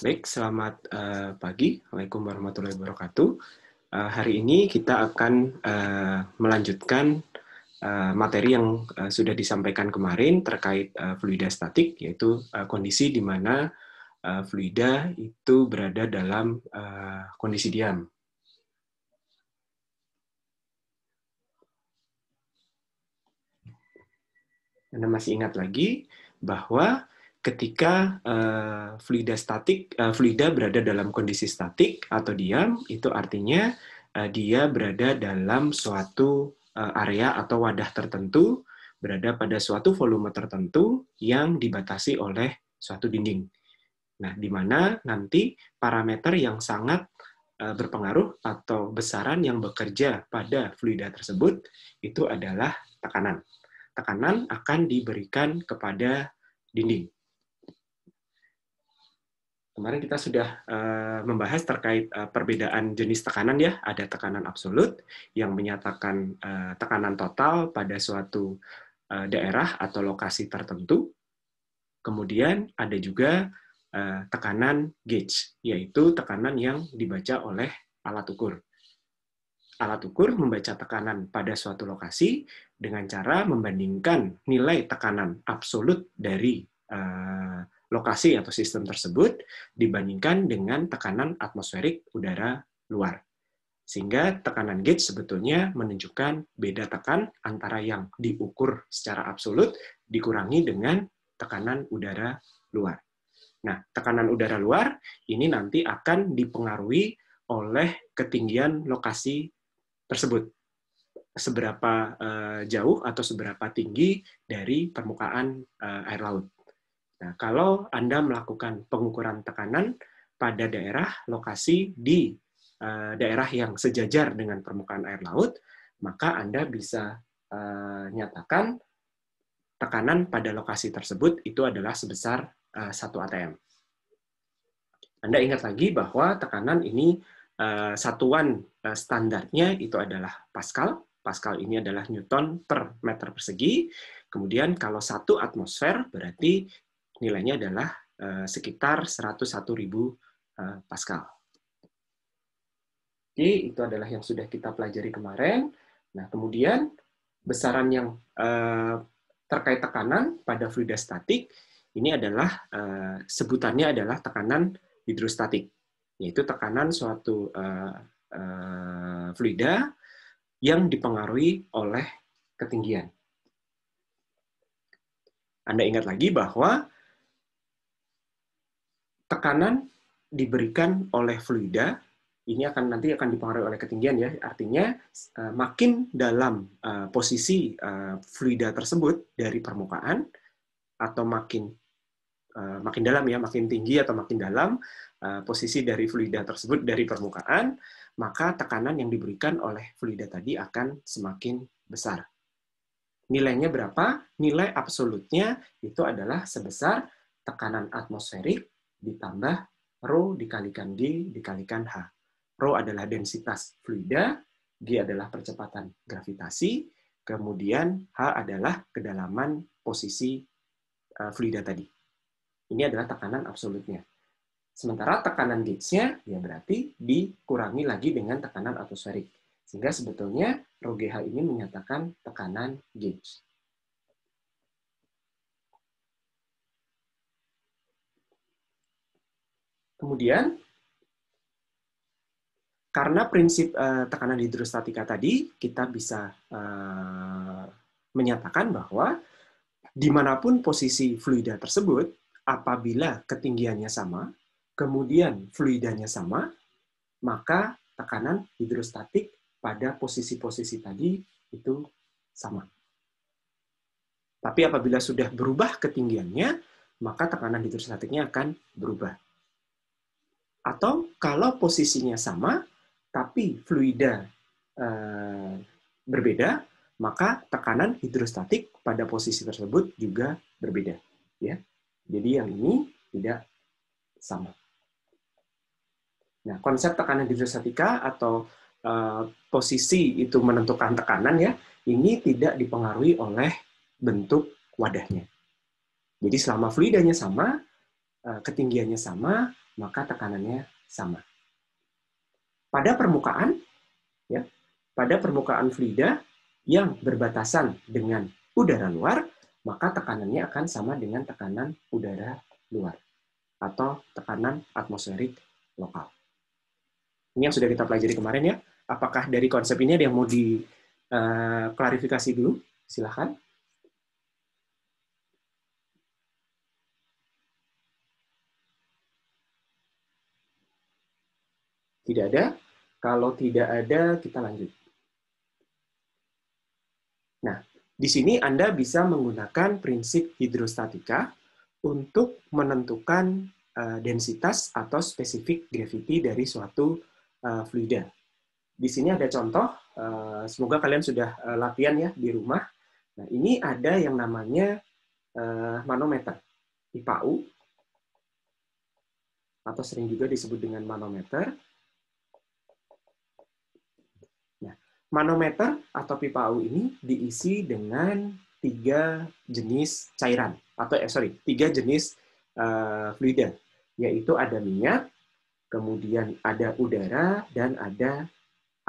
Baik, selamat pagi. Assalamualaikum warahmatullahi wabarakatuh. Hari ini kita akan melanjutkan materi yang sudah disampaikan kemarin terkait fluida statik, yaitu kondisi di mana fluida itu berada dalam kondisi diam. Anda masih ingat lagi bahwa ketika fluida berada dalam kondisi statik atau diam, itu artinya dia berada dalam suatu area atau wadah tertentu, berada pada suatu volume tertentu yang dibatasi oleh suatu dinding. Nah, di mana nanti parameter yang sangat berpengaruh atau besaran yang bekerja pada fluida tersebut itu adalah tekanan. Tekanan akan diberikan kepada dinding. Kemarin kita sudah membahas terkait perbedaan jenis tekanan ya. Ada tekanan absolut yang menyatakan tekanan total pada suatu daerah atau lokasi tertentu. Kemudian ada juga tekanan gauge, yaitu tekanan yang dibaca oleh alat ukur. Alat ukur membaca tekanan pada suatu lokasi dengan cara membandingkan nilai tekanan absolut dari lokasi atau sistem tersebut dibandingkan dengan tekanan atmosferik udara luar. Sehingga tekanan gauge sebetulnya menunjukkan beda tekan antara yang diukur secara absolut dikurangi dengan tekanan udara luar. Nah, tekanan udara luar ini nanti akan dipengaruhi oleh ketinggian lokasi tersebut, seberapa jauh atau seberapa tinggi dari permukaan air laut. Nah, kalau Anda melakukan pengukuran tekanan pada daerah lokasi di daerah yang sejajar dengan permukaan air laut, maka Anda bisa nyatakan tekanan pada lokasi tersebut itu adalah sebesar 1 atm. Anda ingat lagi bahwa tekanan ini satuan standarnya itu adalah Pascal. Pascal ini adalah Newton per meter persegi. Kemudian kalau 1 atmosfer berarti nilainya adalah sekitar 101.000 Pascal. Oke, itu adalah yang sudah kita pelajari kemarin. Nah, kemudian besaran yang terkait tekanan pada fluida statik ini adalah sebutannya adalah tekanan hidrostatik, yaitu tekanan suatu fluida yang dipengaruhi oleh ketinggian. Anda ingat lagi bahwa tekanan diberikan oleh fluida, ini nanti akan dipengaruhi oleh ketinggian ya, artinya makin dalam posisi fluida tersebut dari permukaan, atau makin dalam ya, makin tinggi atau makin dalam posisi dari fluida tersebut dari permukaan, maka tekanan yang diberikan oleh fluida tadi akan semakin besar. Nilainya berapa? Nilai absolutnya itu adalah sebesar tekanan atmosferik ditambah Rho dikalikan G dikalikan H. Rho adalah densitas fluida, G adalah percepatan gravitasi, kemudian H adalah kedalaman posisi fluida tadi. Ini adalah tekanan absolutnya. Sementara tekanan gauge-nya ya berarti dikurangi lagi dengan tekanan atmosferik. Sehingga sebetulnya Rho GH ini menyatakan tekanan gauge. Kemudian, karena prinsip tekanan hidrostatika tadi, kita bisa menyatakan bahwa dimanapun posisi fluida tersebut, apabila ketinggiannya sama, kemudian fluidanya sama, maka tekanan hidrostatik pada posisi-posisi tadi itu sama. Tapi apabila sudah berubah ketinggiannya, maka tekanan hidrostatiknya akan berubah. Atau kalau posisinya sama, tapi fluida berbeda, maka tekanan hidrostatik pada posisi tersebut juga berbeda. Ya, jadi yang ini tidak sama. Nah, konsep tekanan hidrostatika atau posisi itu menentukan tekanan ya, ini tidak dipengaruhi oleh bentuk wadahnya. Jadi selama fluidanya sama, ketinggiannya sama, maka tekanannya sama. Pada permukaan, ya, pada permukaan fluida yang berbatasan dengan udara luar, maka tekanannya akan sama dengan tekanan udara luar atau tekanan atmosferik lokal. Ini yang sudah kita pelajari kemarin ya. Apakah dari konsep ini ada yang mau diklarifikasi dulu? Silahkan. Tidak ada? Kalau tidak ada, kita lanjut. Nah, di sini Anda bisa menggunakan prinsip hidrostatika untuk menentukan densitas atau spesifik gravity dari suatu fluida. Di sini ada contoh, semoga kalian sudah latihan ya di rumah. Nah, ini ada yang namanya manometer, IPAU, atau sering juga disebut dengan manometer. Nah, manometer atau PIPAU ini diisi dengan 3 jenis cairan, atau 3 jenis fluida, yaitu ada minyak, kemudian ada udara, dan ada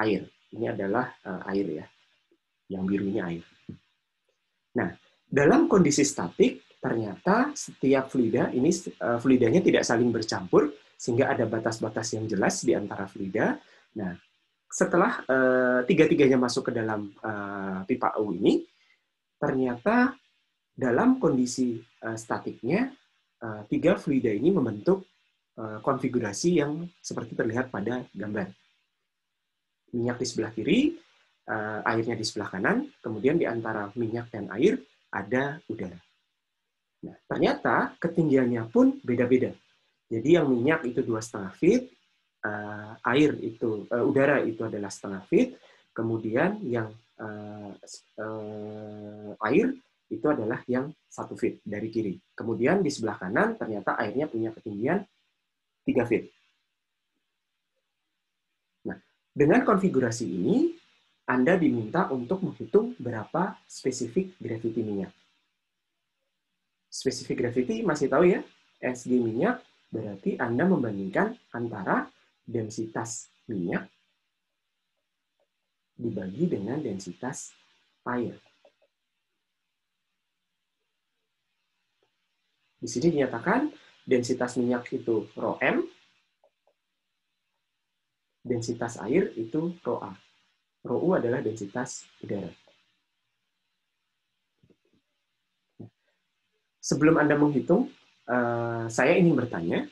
air. Ini adalah air ya, yang biru ini air. Nah, dalam kondisi statik, ternyata setiap fluida, ini fluidanya tidak saling bercampur, sehingga ada batas-batas yang jelas di antara fluida. Nah, setelah tiga-tiganya masuk ke dalam pipa U ini, ternyata dalam kondisi statiknya, 3 fluida ini membentuk konfigurasi yang seperti terlihat pada gambar. Minyak di sebelah kiri, airnya di sebelah kanan, kemudian di antara minyak dan air ada udara. Nah, ternyata ketinggiannya pun beda-beda. Jadi yang minyak itu 2,5 feet, udara itu adalah 0,5 feet, kemudian yang air itu adalah yang 1 feet dari kiri. Kemudian di sebelah kanan ternyata airnya punya ketinggian 3 feet. Nah, dengan konfigurasi ini, Anda diminta untuk menghitung berapa spesifik gravity minyak. Spesifik gravity masih tahu ya, SG minyak berarti Anda membandingkan antara densitas minyak dibagi dengan densitas air. Di sini dinyatakan densitas minyak itu ρm, densitas air itu ρA. ρU adalah densitas udara. Sebelum Anda menghitung, saya ingin bertanya,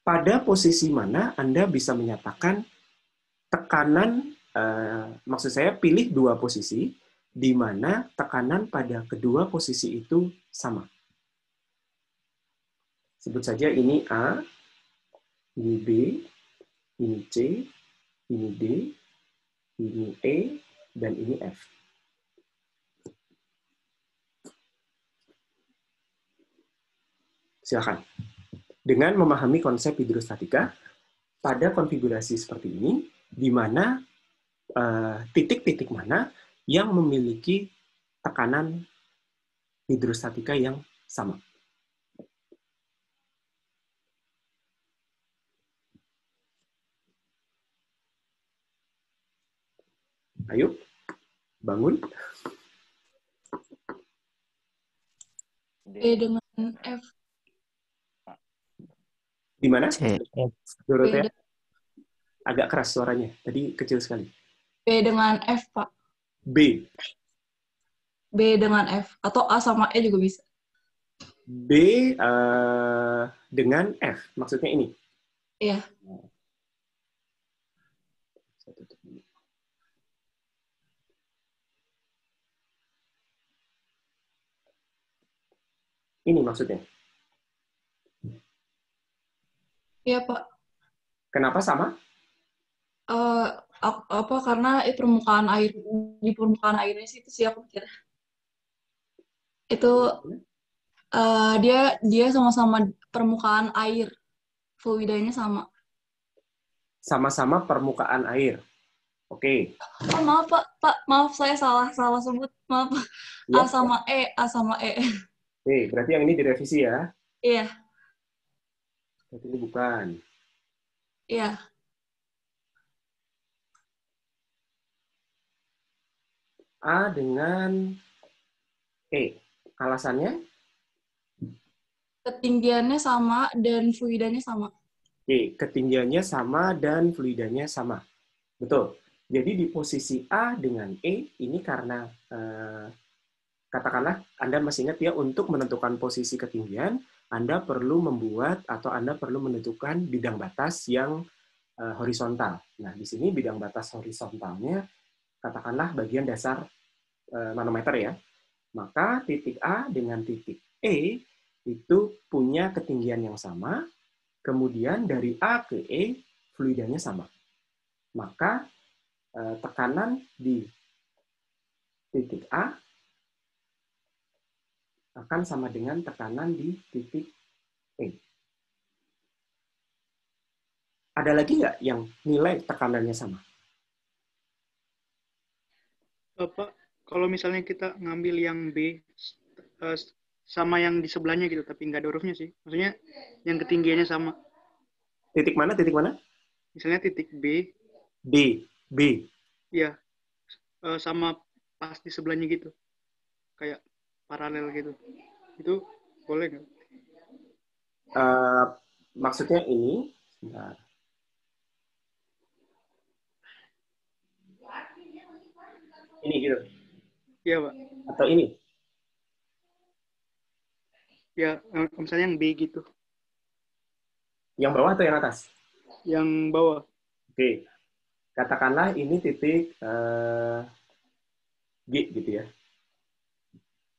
pada posisi mana Anda bisa menyatakan tekanan, maksud saya pilih 2 posisi, di mana tekanan pada kedua posisi itu sama. Sebut saja ini A, ini B, ini C, ini D, ini E, dan ini F. Silakan. Dengan memahami konsep hidrostatika, pada konfigurasi seperti ini, di mana titik-titik mana yang memiliki tekanan hidrostatika yang sama. Ayo, bangun. B dengan F. Di mana? C. Dorothea? Agak keras suaranya. Tadi kecil sekali. B dengan F, Pak. B. B dengan F. Atau A sama E juga bisa. B dengan F. Maksudnya ini? Iya. Ini maksudnya? Iya, Pak. Kenapa sama? Karena permukaan air di permukaan airnya sih itu sih aku pikir. Itu dia sama-sama permukaan air. Fluidanya sama. Sama-sama permukaan air. Oke. Oh, maaf, Pak. Pak, maaf saya salah sebut. Maaf. Ya. A sama E. Oke, berarti yang ini direvisi ya. Iya. Berarti ini bukan. Iya. A dengan E. Alasannya? Ketinggiannya sama dan fluidanya sama. E. Ketinggiannya sama dan fluidanya sama. Betul. Jadi di posisi A dengan E, ini karena katakanlah Anda masih ingat ya, untuk menentukan posisi ketinggian, Anda perlu membuat atau Anda perlu menentukan bidang batas yang horizontal. Nah, di sini bidang batas horizontalnya, katakanlah bagian dasar manometer ya. Maka titik A dengan titik E itu punya ketinggian yang sama, kemudian dari A ke E, fluidanya sama. Maka tekanan di titik A akan sama dengan tekanan di titik E. Ada lagi nggak yang nilai tekanannya sama? Pak, kalau misalnya kita ngambil yang B sama yang di sebelahnya gitu, tapi nggak ada hurufnya sih. Maksudnya yang ketinggiannya sama. Titik mana? Titik mana? Misalnya titik B, D. B. ya sama pas di sebelahnya gitu. Kayak paralel gitu. Itu boleh nggak? Maksudnya ini, sebentar. Ini gitu. Iya, Pak. Atau ini. Ya, misalnya yang B gitu. Yang bawah atau yang atas? Yang bawah. Oke. Katakanlah ini titik G gitu ya.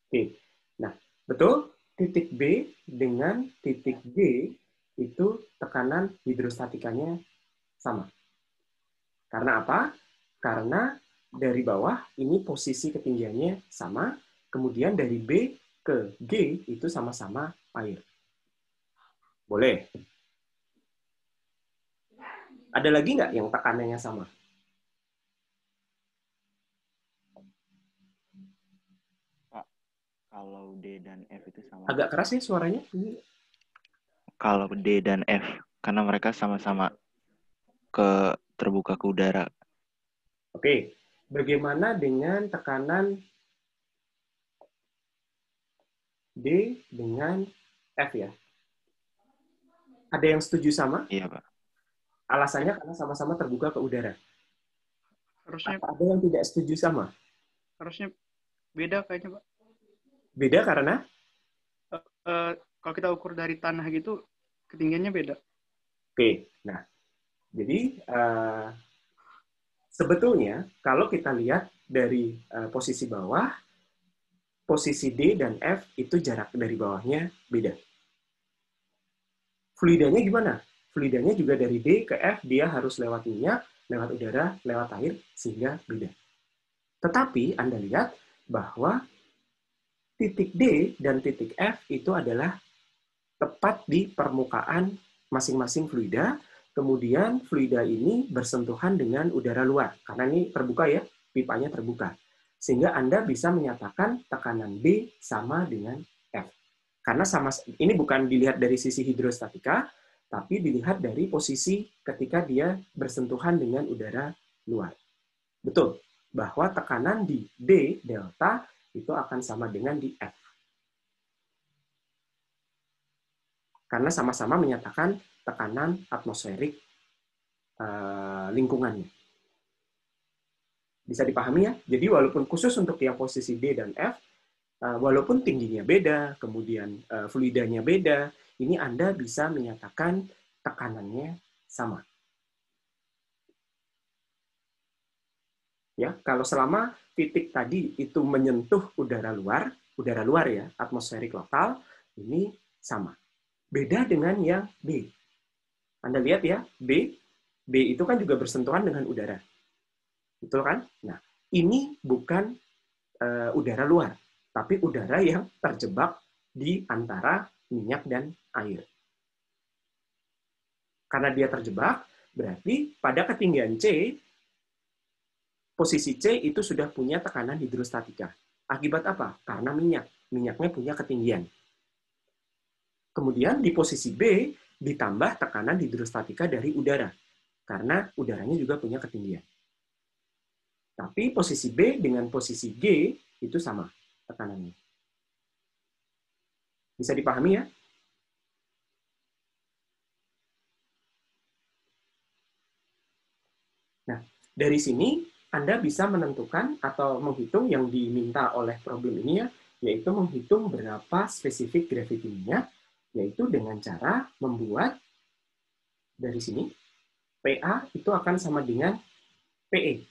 Oke. Nah, betul titik B dengan titik G itu tekanan hidrostatikanya sama. Karena apa? Karena dari bawah ini posisi ketinggiannya sama, kemudian dari B ke G itu sama-sama air. Boleh. Ada lagi nggak yang tekanannya sama? Pak, kalau D dan F itu sama. Agak keras ya suaranya. Kalau D dan F, karena mereka sama-sama terbuka ke udara. Oke. Bagaimana dengan tekanan D dengan F ya? Ada yang setuju sama? Iya, Pak. Alasannya karena sama-sama terbuka ke udara. Harusnya Ada yang tidak setuju sama? harusnya beda kayaknya, Pak. Beda karena? Kalau kita ukur dari tanah gitu, ketinggiannya beda. Oke. Nah, jadi sebetulnya kalau kita lihat dari posisi bawah, posisi D dan F itu jarak dari bawahnya beda. Fluidanya gimana? Fluidanya juga dari D ke F, dia harus lewat minyak, lewat udara, lewat air, sehingga beda. Tetapi Anda lihat bahwa titik D dan titik F itu adalah tepat di permukaan masing-masing fluida, kemudian fluida ini bersentuhan dengan udara luar. Karena ini terbuka ya, pipanya terbuka. Sehingga Anda bisa menyatakan tekanan B sama dengan F. Karena ini bukan dilihat dari sisi hidrostatika, tapi dilihat dari posisi ketika dia bersentuhan dengan udara luar. Betul, bahwa tekanan di D, delta, itu akan sama dengan di F. Karena sama-sama menyatakan tekanan atmosferik lingkungannya. Bisa dipahami ya? Jadi walaupun khusus untuk yang posisi D dan F, walaupun tingginya beda, kemudian fluidanya beda, ini Anda bisa menyatakan tekanannya sama. Ya, kalau selama titik tadi itu menyentuh udara luar ya, atmosferik lokal, ini sama. Beda dengan yang B. Anda lihat ya, B itu kan juga bersentuhan dengan udara. Betul kan? Nah, ini bukan udara luar, tapi udara yang terjebak di antara minyak dan air. Karena dia terjebak, berarti pada ketinggian C, posisi C itu sudah punya tekanan hidrostatika. Akibat apa? Karena minyaknya punya ketinggian. Kemudian di posisi B, ditambah tekanan hidrostatika dari udara, karena udaranya juga punya ketinggian. Tapi posisi B dengan posisi G itu sama tekanannya. Bisa dipahami ya? Nah, dari sini Anda bisa menentukan atau menghitung yang diminta oleh problem ini ya, yaitu menghitung berapa spesifik gravity minyak, yaitu dengan cara membuat dari sini PA itu akan sama dengan PE.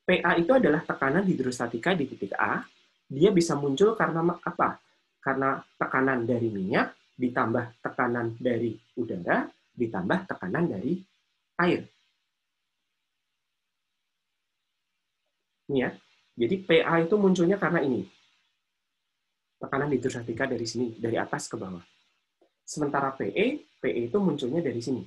PA itu adalah tekanan hidrostatika di titik A. Dia bisa muncul karena apa? Karena tekanan dari minyak ditambah tekanan dari udara ditambah tekanan dari air. Ini ya. Jadi PA itu munculnya karena ini. Tekanan hidrostatika dari sini, dari atas ke bawah. Sementara PE itu munculnya dari sini.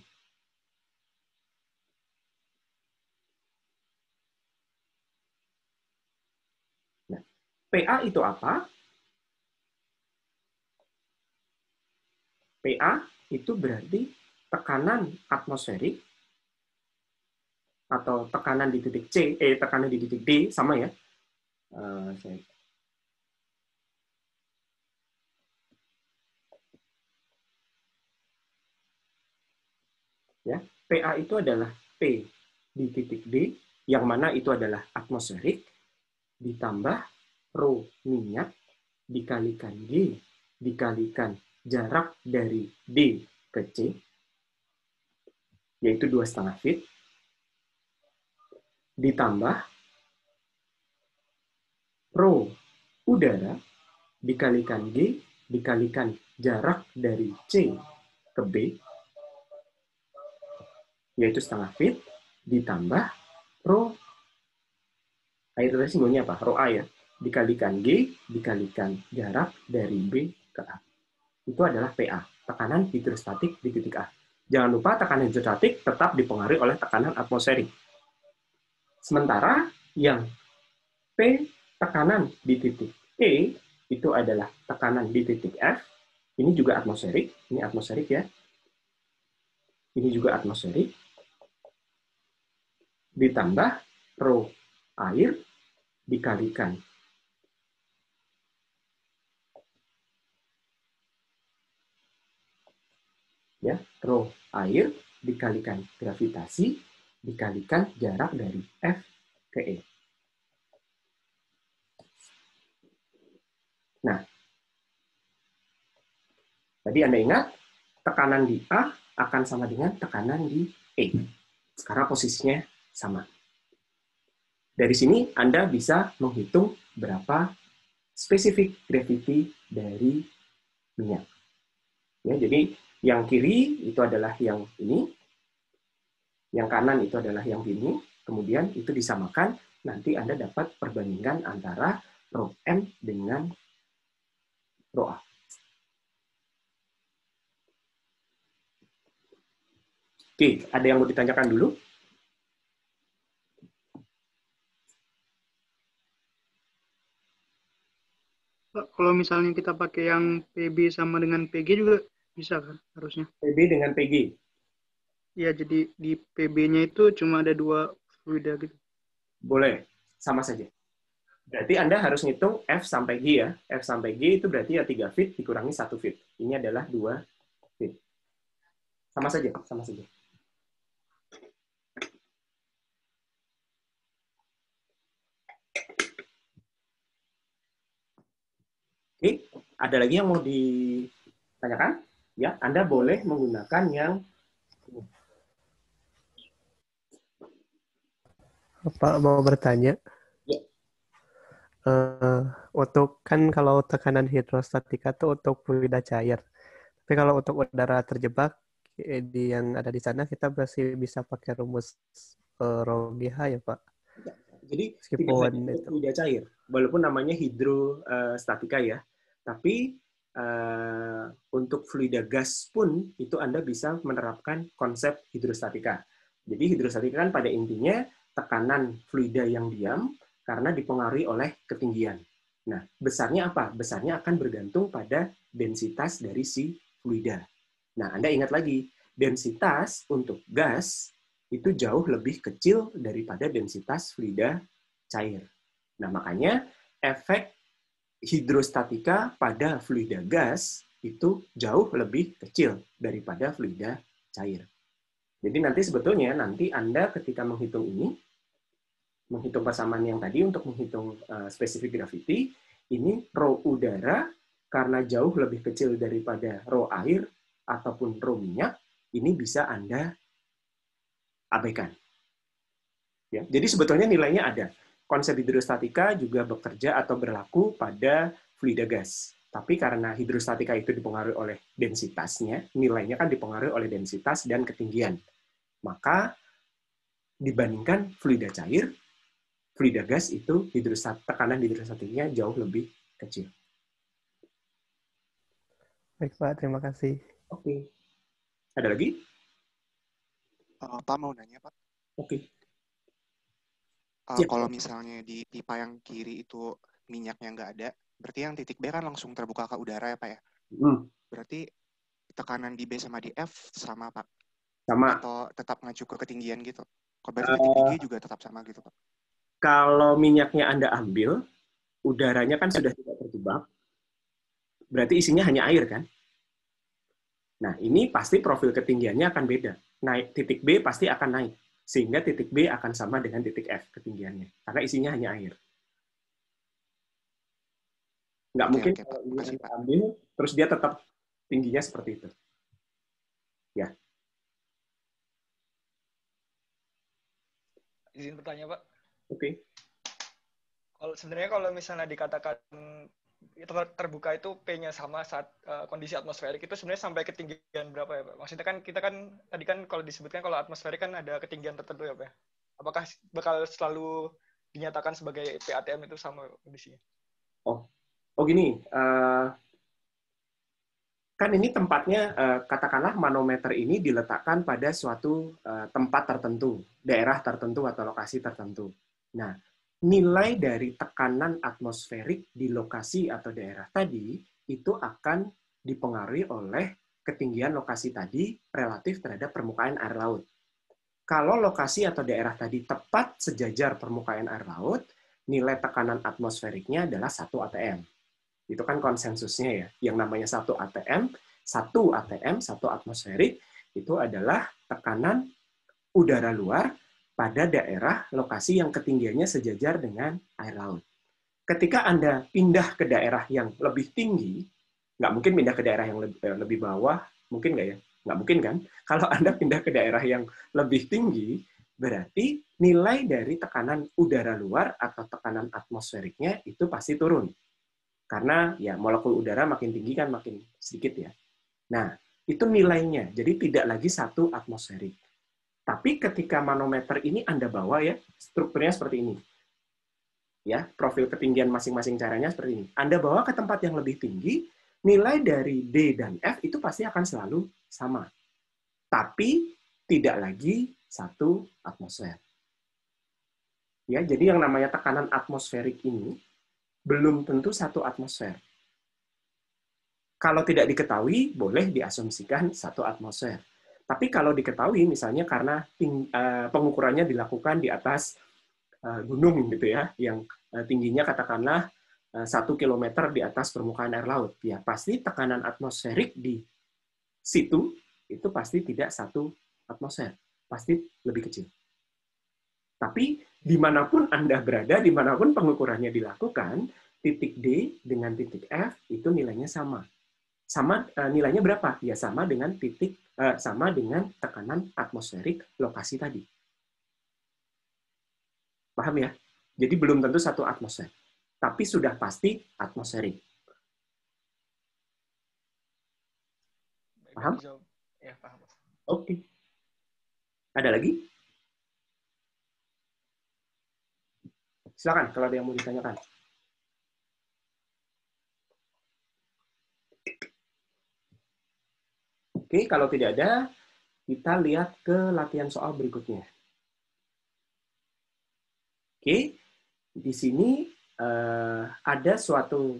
Nah, PA itu apa? PA itu berarti tekanan atmosferik atau tekanan di titik C, tekanan di titik D, sama ya. Ya, PA itu adalah P di titik D, yang mana itu adalah atmosferik, ditambah rho minyak, dikalikan G, dikalikan jarak dari D ke C, yaitu 2,5 feet, ditambah rho udara, dikalikan G, dikalikan jarak dari C ke B, yaitu 0,5 feet, ditambah rho, air tadi simbolnya apa? Rho A ya, dikalikan G, dikalikan jarak dari B ke A. Itu adalah PA, tekanan hidrostatik di titik A. Jangan lupa tekanan hidrostatik tetap dipengaruhi oleh tekanan atmosferik. Sementara yang P, tekanan di titik E, itu adalah tekanan di titik F. Ini juga atmosferik. Ini atmosferik ya. Ini juga atmosferik. Ditambah rho air dikalikan ya, rho air dikalikan gravitasi dikalikan jarak dari F ke E. Nah, tadi Anda ingat tekanan di A akan sama dengan tekanan di E. Sekarang posisinya sama. Dari sini Anda bisa menghitung berapa spesifik gravity dari minyak. Ya, jadi yang kiri itu adalah yang ini, yang kanan itu adalah yang ini, kemudian itu disamakan, nanti Anda dapat perbandingan antara rho M dengan rho A. Oke, ada yang mau ditanyakan dulu? Pak, kalau misalnya kita pakai yang PB sama dengan PG juga bisa kan harusnya? PB dengan PG. Ya, jadi di PB-nya itu cuma ada 2 fluida gitu. Boleh, sama saja. Berarti Anda harus ngitung F sampai G ya. F sampai G itu berarti ya 3 feet dikurangi 1 feet. Ini adalah 2 feet. Sama saja, sama saja. Oke, ada lagi yang mau ditanyakan? Ya, Anda boleh menggunakan yang Pak mau bertanya. Ya. Untuk kan kalau tekanan hidrostatika itu untuk fluida cair. Tapi kalau untuk udara terjebak di yang ada di sana kita masih bisa pakai rumus rho GH ya Pak. Jadi Meskipun tidak hanya itu. fluida cair, walaupun namanya hidrostatika ya, tapi untuk fluida gas pun itu Anda bisa menerapkan konsep hidrostatika. Jadi hidrostatika kan pada intinya tekanan fluida yang diam karena dipengaruhi oleh ketinggian. Nah, besarnya apa? Besarnya akan bergantung pada densitas dari si fluida. Nah, Anda ingat lagi, densitas untuk gas itu jauh lebih kecil daripada densitas fluida cair. Nah, makanya efek hidrostatika pada fluida gas itu jauh lebih kecil daripada fluida cair. Jadi nanti Anda ketika menghitung ini, menghitung persamaan yang tadi untuk menghitung spesifik gravity, ini rho udara karena jauh lebih kecil daripada rho air ataupun rho minyak, ini bisa Anda abaikan. Ya, jadi sebetulnya nilainya ada. Konsep hidrostatika juga bekerja atau berlaku pada fluida gas. Tapi karena hidrostatika itu dipengaruhi oleh densitasnya, nilainya kan dipengaruhi oleh densitas dan ketinggian. Maka dibandingkan fluida cair, fluida gas itu tekanan hidrostatiknya jauh lebih kecil. Baik, Pak. Terima kasih. Oke. Ada lagi? Pak mau nanya, Pak. Oke. Ya. Kalau misalnya di pipa yang kiri itu minyaknya nggak ada, berarti yang titik B kan langsung terbuka ke udara ya, Pak ya? Berarti tekanan di B sama di F sama, Pak? Sama. Atau tetap ngacu ke ketinggian gitu? Kalau berarti titik di G juga tetap sama gitu, Pak? Kalau minyaknya Anda ambil, udaranya kan sudah tidak terjebak, berarti isinya hanya air kan? Nah, ini pasti profil ketinggiannya akan beda. Naik titik B pasti akan naik, sehingga titik B akan sama dengan titik F ketinggiannya, karena isinya hanya air. Nggak mungkin kalau ini Anda ambil, terus dia tetap tingginya seperti itu. Ya. Izin bertanya, Pak. Oke. Sebenarnya kalau misalnya dikatakan terbuka itu P-nya sama saat kondisi atmosferik, itu sebenarnya sampai ketinggian berapa ya, Pak? Maksudnya kan kita kan tadi kan kalau disebutkan kalau atmosferik kan ada ketinggian tertentu ya, Pak? Apakah bakal selalu dinyatakan sebagai PATM itu sama kondisinya? Oh gini, kan ini tempatnya, katakanlah manometer ini diletakkan pada suatu tempat tertentu, daerah tertentu atau lokasi tertentu. Nah, nilai dari tekanan atmosferik di lokasi atau daerah tadi itu akan dipengaruhi oleh ketinggian lokasi tadi relatif terhadap permukaan air laut. Kalau lokasi atau daerah tadi tepat sejajar permukaan air laut, nilai tekanan atmosferiknya adalah 1 atm. Itu kan konsensusnya ya. Yang namanya 1 atm, 1 atmosferik, itu adalah tekanan udara luar pada daerah lokasi yang ketinggiannya sejajar dengan air laut. Ketika Anda pindah ke daerah yang lebih tinggi, nggak mungkin pindah ke daerah yang lebih bawah, mungkin nggak ya? Nggak mungkin kan? Kalau Anda pindah ke daerah yang lebih tinggi, berarti nilai dari tekanan udara luar atau tekanan atmosferiknya itu pasti turun. Karena ya molekul udara makin tinggi kan makin sedikit ya. Nah, itu nilainya. Jadi tidak lagi 1 atmosferik. Tapi ketika manometer ini Anda bawa ya, strukturnya seperti ini. Ya, profil ketinggian masing-masing caranya seperti ini. Anda bawa ke tempat yang lebih tinggi, nilai dari D dan F itu pasti akan selalu sama. Tapi tidak lagi 1 atmosfer. Ya, jadi yang namanya tekanan atmosferik ini belum tentu 1 atmosfer. Kalau tidak diketahui, boleh diasumsikan 1 atmosfer. Tapi kalau diketahui, misalnya karena pengukurannya dilakukan di atas gunung gitu ya, yang tingginya katakanlah 1 kilometer di atas permukaan air laut, ya pasti tekanan atmosferik di situ itu pasti tidak 1 atmosfer, pasti lebih kecil. Tapi dimanapun Anda berada, dimanapun pengukurannya dilakukan, titik D dengan titik F itu nilainya sama. Sama nilainya berapa? Ya sama dengan sama dengan tekanan atmosferik lokasi tadi. Paham ya? Jadi belum tentu 1 atmosfer, tapi sudah pasti atmosferik. Paham? Ya, paham. Oke. Ada lagi? Silakan kalau ada yang mau ditanyakan. Oke, kalau tidak ada, kita lihat ke latihan soal berikutnya. Oke, di sini ada suatu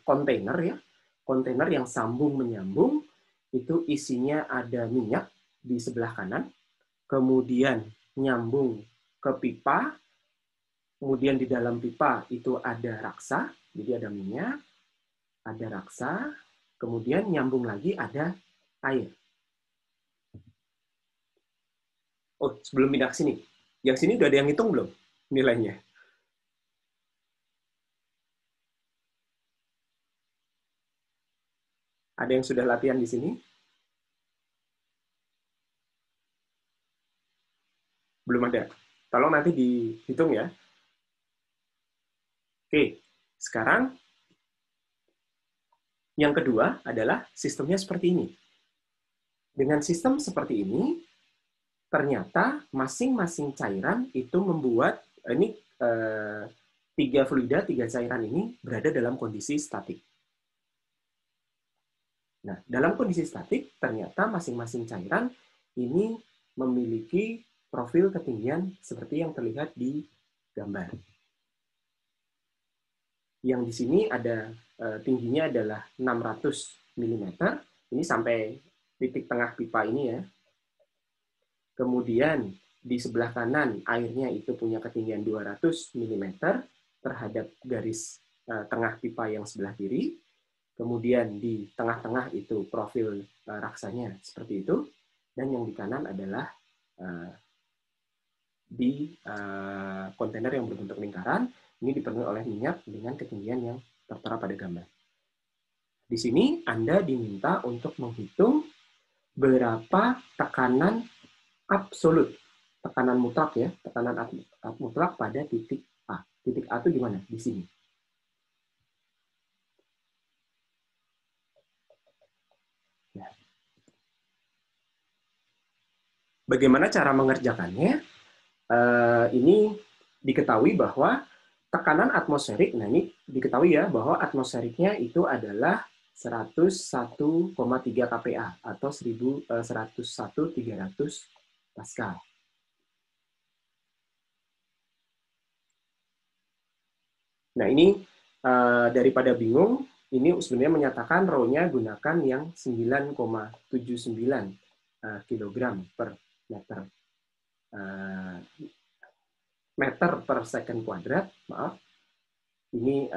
kontainer ya, kontainer yang sambung menyambung itu isinya ada minyak di sebelah kanan, kemudian nyambung ke pipa, kemudian di dalam pipa itu ada raksa, jadi ada minyak, ada raksa, kemudian nyambung lagi ada air. Oh, sebelum pindah ke sini. Yang sini udah ada yang hitung belum nilainya? Ada yang sudah latihan di sini? Belum ada. Tolong nanti dihitung ya. Oke, sekarang yang kedua adalah sistemnya seperti ini. Dengan sistem seperti ini, ternyata masing-masing cairan itu membuat, ini 3 fluida, 3 cairan ini berada dalam kondisi statik. Nah, dalam kondisi statik, ternyata masing-masing cairan ini memiliki profil ketinggian seperti yang terlihat di gambar. Yang di sini ada tingginya adalah 600 mm. Ini sampai titik tengah pipa ini ya. Kemudian di sebelah kanan airnya itu punya ketinggian 200 mm terhadap garis tengah pipa yang sebelah kiri. Kemudian di tengah-tengah itu profil raksanya seperti itu. Dan yang di kanan adalah di kontainer yang berbentuk lingkaran. Ini dipenuhi oleh minyak dengan ketinggian yang tertera pada gambar. Di sini Anda diminta untuk menghitung berapa tekanan absolut, tekanan mutlak ya, tekanan mutlak pada titik A. Titik A itu di mana? Di sini. Ya. Bagaimana cara mengerjakannya? Ini diketahui bahwa tekanan atmosferik, nah ini diketahui ya bahwa atmosferiknya itu adalah 101,3 kPa atau 101.300 Pascal. Nah ini daripada bingung, ini sebenarnya menyatakan rho-nya gunakan yang 9,79 kg per meter per second kuadrat, maaf. Ini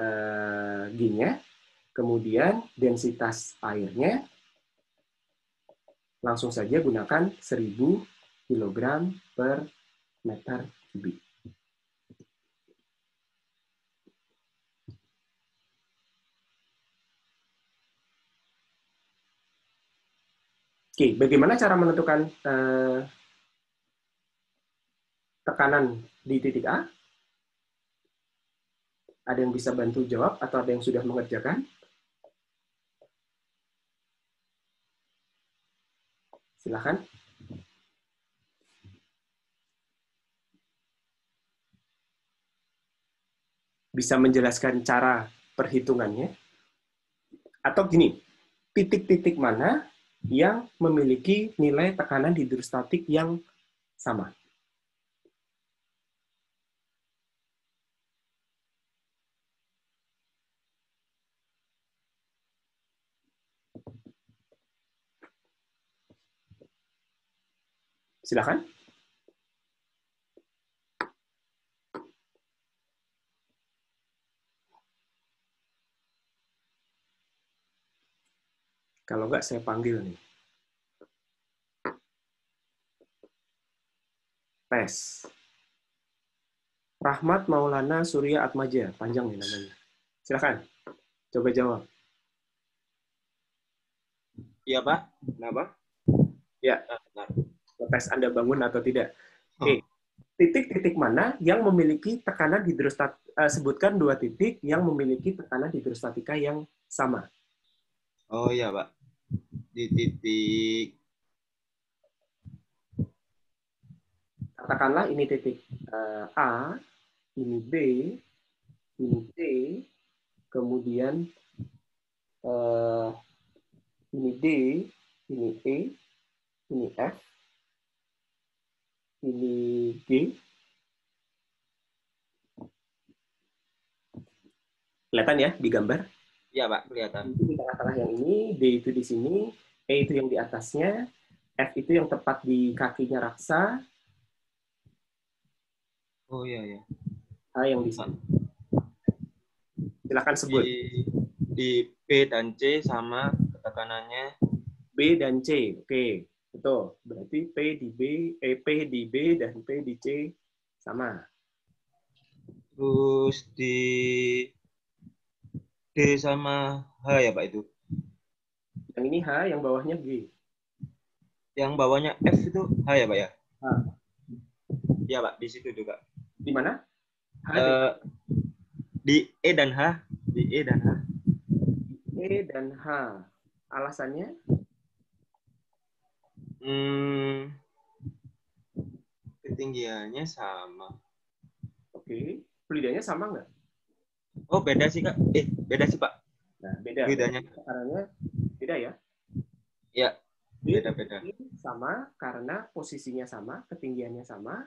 G-nya. Kemudian densitas airnya langsung saja gunakan 1000 kg per meter kubik. Oke, bagaimana cara menentukan tekanan di titik A? Ada yang bisa bantu jawab atau ada yang sudah mengerjakan? Silakan. Bisa menjelaskan cara perhitungannya? Atau gini, titik-titik mana yang memiliki nilai tekanan hidrostatik yang sama? Silakan. Kalau enggak, saya panggil nih. Tes. Rahmat Maulana Surya Atmaja. Panjang nih namanya. Silakan. Coba jawab. Iya, Pak. Kenapa? Ya. Tes Anda bangun atau tidak. Oke. Titik-titik mana yang memiliki tekanan hidrostatik? Sebutkan 2 titik yang memiliki tekanan hidrostatika yang sama. Oh iya, Pak. Di titik, katakanlah ini titik A, ini B, ini C, kemudian ini D, ini E, ini F, ini G. Kelihatan ya di gambar? Iya, Pak, kelihatan. Di tengah-tengah yang ini, D itu di sini, E itu yang di atasnya, F itu yang tepat di kakinya raksa, Oh iya. H yang di sini. Silakan sebut. Di P dan C sama tekanannya. B dan C. Oke, betul. Berarti P di B, P di B dan P di C sama. Terus di D sama H ya Pak itu. Yang ini H, yang bawahnya G. Yang bawahnya F itu H ya Pak ya? H. Iya Pak, di situ juga. Di mana? H di E dan H. Di E dan H. E dan H. Alasannya? Ketinggiannya sama. Oke. Fluidanya sama nggak? Oh, beda sih, Kak. Beda sih, Pak. Nah, beda. Bedanya. Caranya beda ya? Iya. Beda-beda. Sama karena posisinya sama, ketinggiannya sama,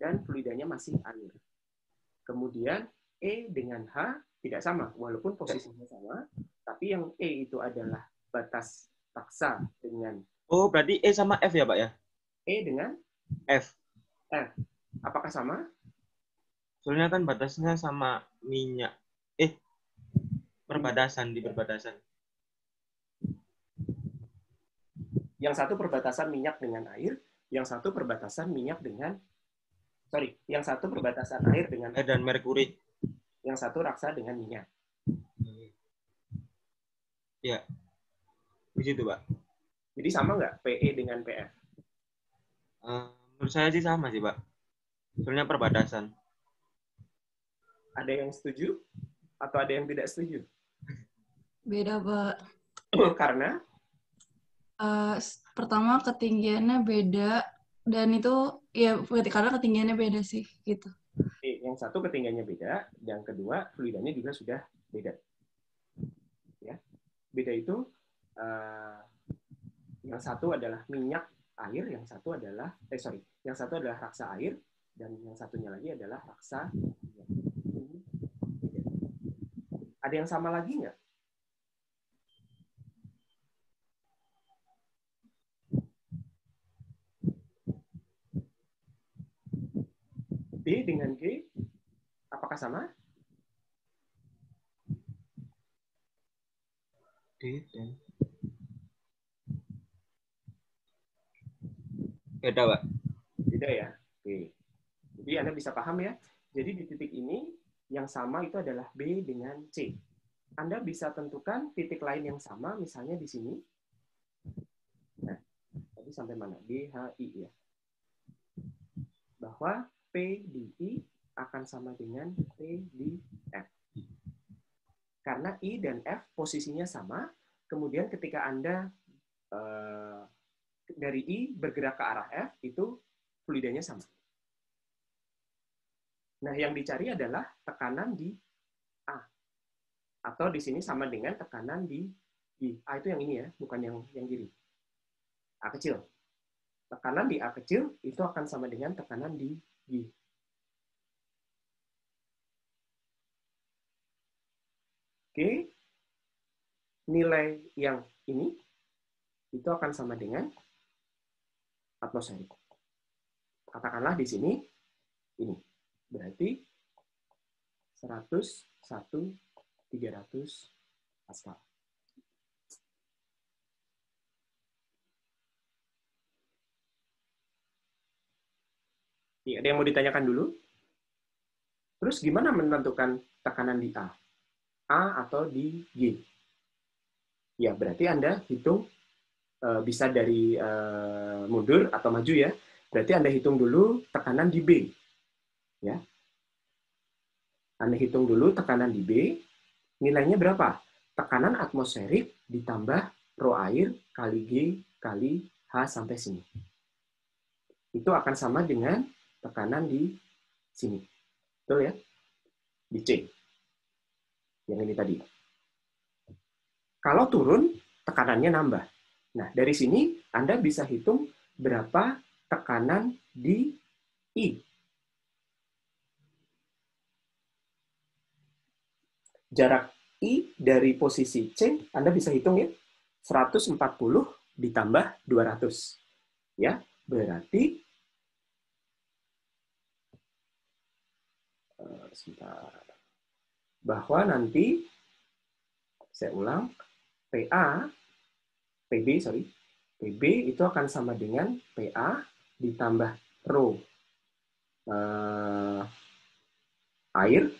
dan fluidanya masih air. Kemudian E dengan H tidak sama, walaupun posisinya sama, tapi yang E itu adalah batas paksa dengan... Oh, berarti E sama F ya, Pak ya? E dengan? F. F. Apakah sama? Soalnya kan batasnya sama minyak. Perbatasan, di perbatasan. Yang satu perbatasan minyak dengan air, yang satu perbatasan minyak dengan... yang satu perbatasan air dengan... Air dan merkuri. Yang satu raksa dengan minyak. Ya. Di situ, Pak. Jadi sama nggak PE dengan PF? Menurut saya sih sama sih, Pak. Soalnya perbatasan. Ada yang setuju? Atau ada yang tidak setuju? Beda, Pak. Karena? Pertama, ketinggiannya beda. Dan itu, ya karena ketinggiannya beda sih. Gitu. Yang satu ketinggiannya beda. Yang kedua, fluidanya juga sudah beda. Ya. Beda itu, yang satu adalah minyak air, yang satu adalah, yang satu adalah raksa air, dan yang satunya lagi adalah raksa minyak. Ada yang sama lagi nggak? D dengan G, apakah sama? D dan... Beda, Pak. Beda ya? Oke. Jadi Anda bisa paham ya? Jadi di titik ini, yang sama itu adalah B dengan C. Anda bisa tentukan titik lain yang sama, misalnya di sini. Nah, tadi sampai mana? D, H, I ya. Bahwa P di I akan sama dengan P di F. Karena I dan F posisinya sama, kemudian ketika Anda dari I bergerak ke arah F, itu fluidanya sama. Nah, yang dicari adalah tekanan di A. Atau di sini sama dengan tekanan di G. A itu yang ini ya, bukan yang kiri. A kecil. Tekanan di A kecil itu akan sama dengan tekanan di G. Oke. Nilai yang ini itu akan sama dengan atmosferik. Katakanlah di sini ini. Berarti 101.300 Pascal. Ada yang mau ditanyakan dulu? Terus gimana menentukan tekanan di A? A atau di G? Ya, berarti Anda hitung bisa dari mundur atau maju ya. Berarti Anda hitung dulu tekanan di B. Ya. Anda hitung dulu tekanan di B, nilainya berapa? Tekanan atmosferik ditambah rho air kali G kali H sampai sini. Itu akan sama dengan tekanan di sini. Betul ya? Di C. Yang ini tadi. Kalau turun, tekanannya nambah. Nah, dari sini Anda bisa hitung berapa tekanan di I. Jarak I dari posisi C, Anda bisa hitung ya, 140 ditambah 200. Ya, berarti sebentar. Bahwa nanti saya ulang, PB itu akan sama dengan PA ditambah rho air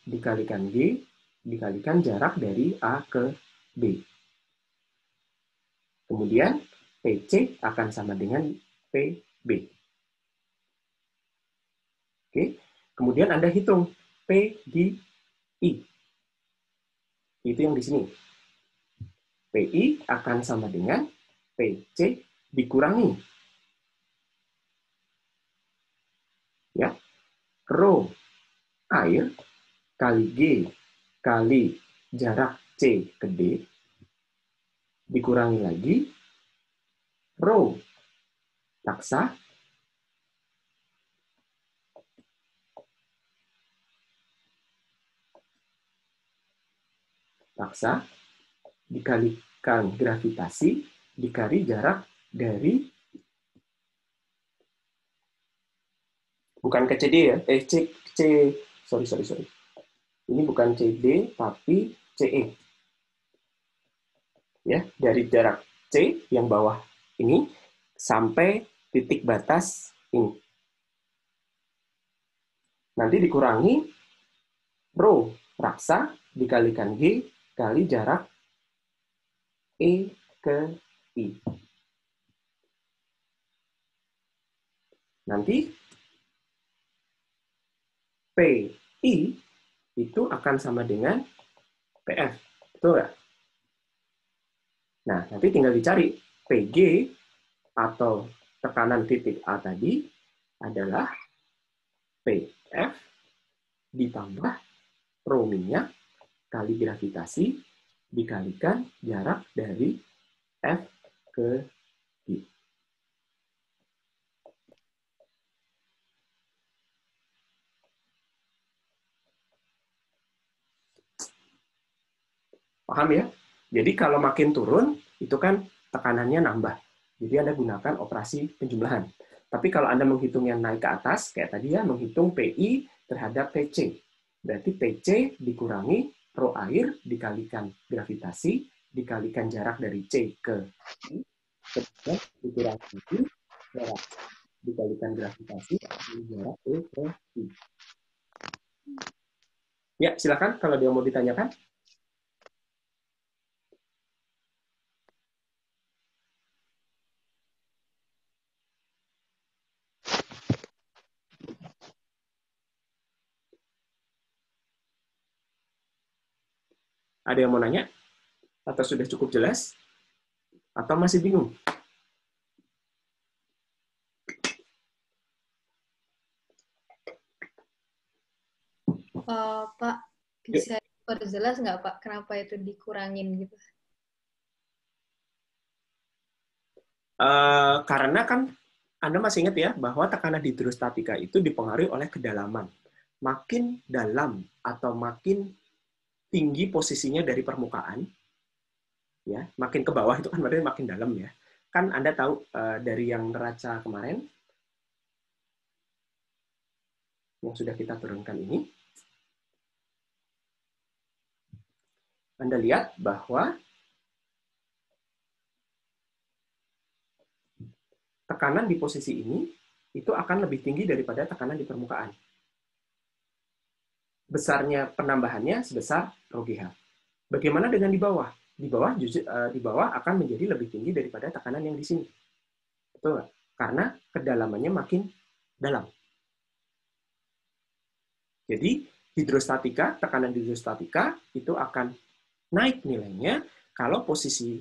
dikalikan G dikalikan jarak dari A ke B. Kemudian PC akan sama dengan PB. Oke. Kemudian Anda hitung P di I. Itu yang di sini. PI akan sama dengan PC dikurangi. Ya. Rho air kali G kali jarak C ke D dikurangi lagi rho raksa dikalikan gravitasi dikali jarak dari bukan ke CD ya, sorry. Ini bukan CD tapi CE. Ya, dari jarak C yang bawah ini sampai titik batas ini. Nanti dikurangi rho raksa dikalikan G kali jarak E ke I. Nanti PI itu akan sama dengan PF. Betul nggak? Nah, nanti tinggal dicari PG atau tekanan titik A tadi adalah PF ditambah rho minyak kali gravitasi dikalikan jarak dari F ke I. Paham ya? Jadi kalau makin turun, itu kan tekanannya nambah. Jadi Anda gunakan operasi penjumlahan. Tapi kalau Anda menghitung yang naik ke atas, kayak tadi ya, menghitung PI terhadap PC. Berarti PC dikurangi rho air dikalikan gravitasi, dikalikan jarak dari C ke I, kemudian dikurangi jarak dikalikan gravitasi, jarak E ke I. Ya, silakan kalau dia mau ditanyakan. Ada yang mau nanya? Atau sudah cukup jelas? Atau masih bingung? Pak, bisa perjelas nggak Pak, kenapa itu dikurangin gitu? Karena kan Anda masih ingat ya, bahwa tekanan hidrostatika itu dipengaruhi oleh kedalaman. Makin dalam atau makin tinggi posisinya dari permukaan, ya, makin ke bawah itu kan berarti makin dalam ya. Kan Anda tahu dari yang neraca kemarin, yang sudah kita turunkan ini, Anda lihat bahwa tekanan di posisi ini itu akan lebih tinggi daripada tekanan di permukaan. Besarnya penambahannya sebesar rho GH. Bagaimana dengan di bawah? Di bawah akan menjadi lebih tinggi daripada tekanan yang di sini. Betul nggak? Karena kedalamannya makin dalam. Jadi hidrostatika, tekanan hidrostatika itu akan naik nilainya kalau posisi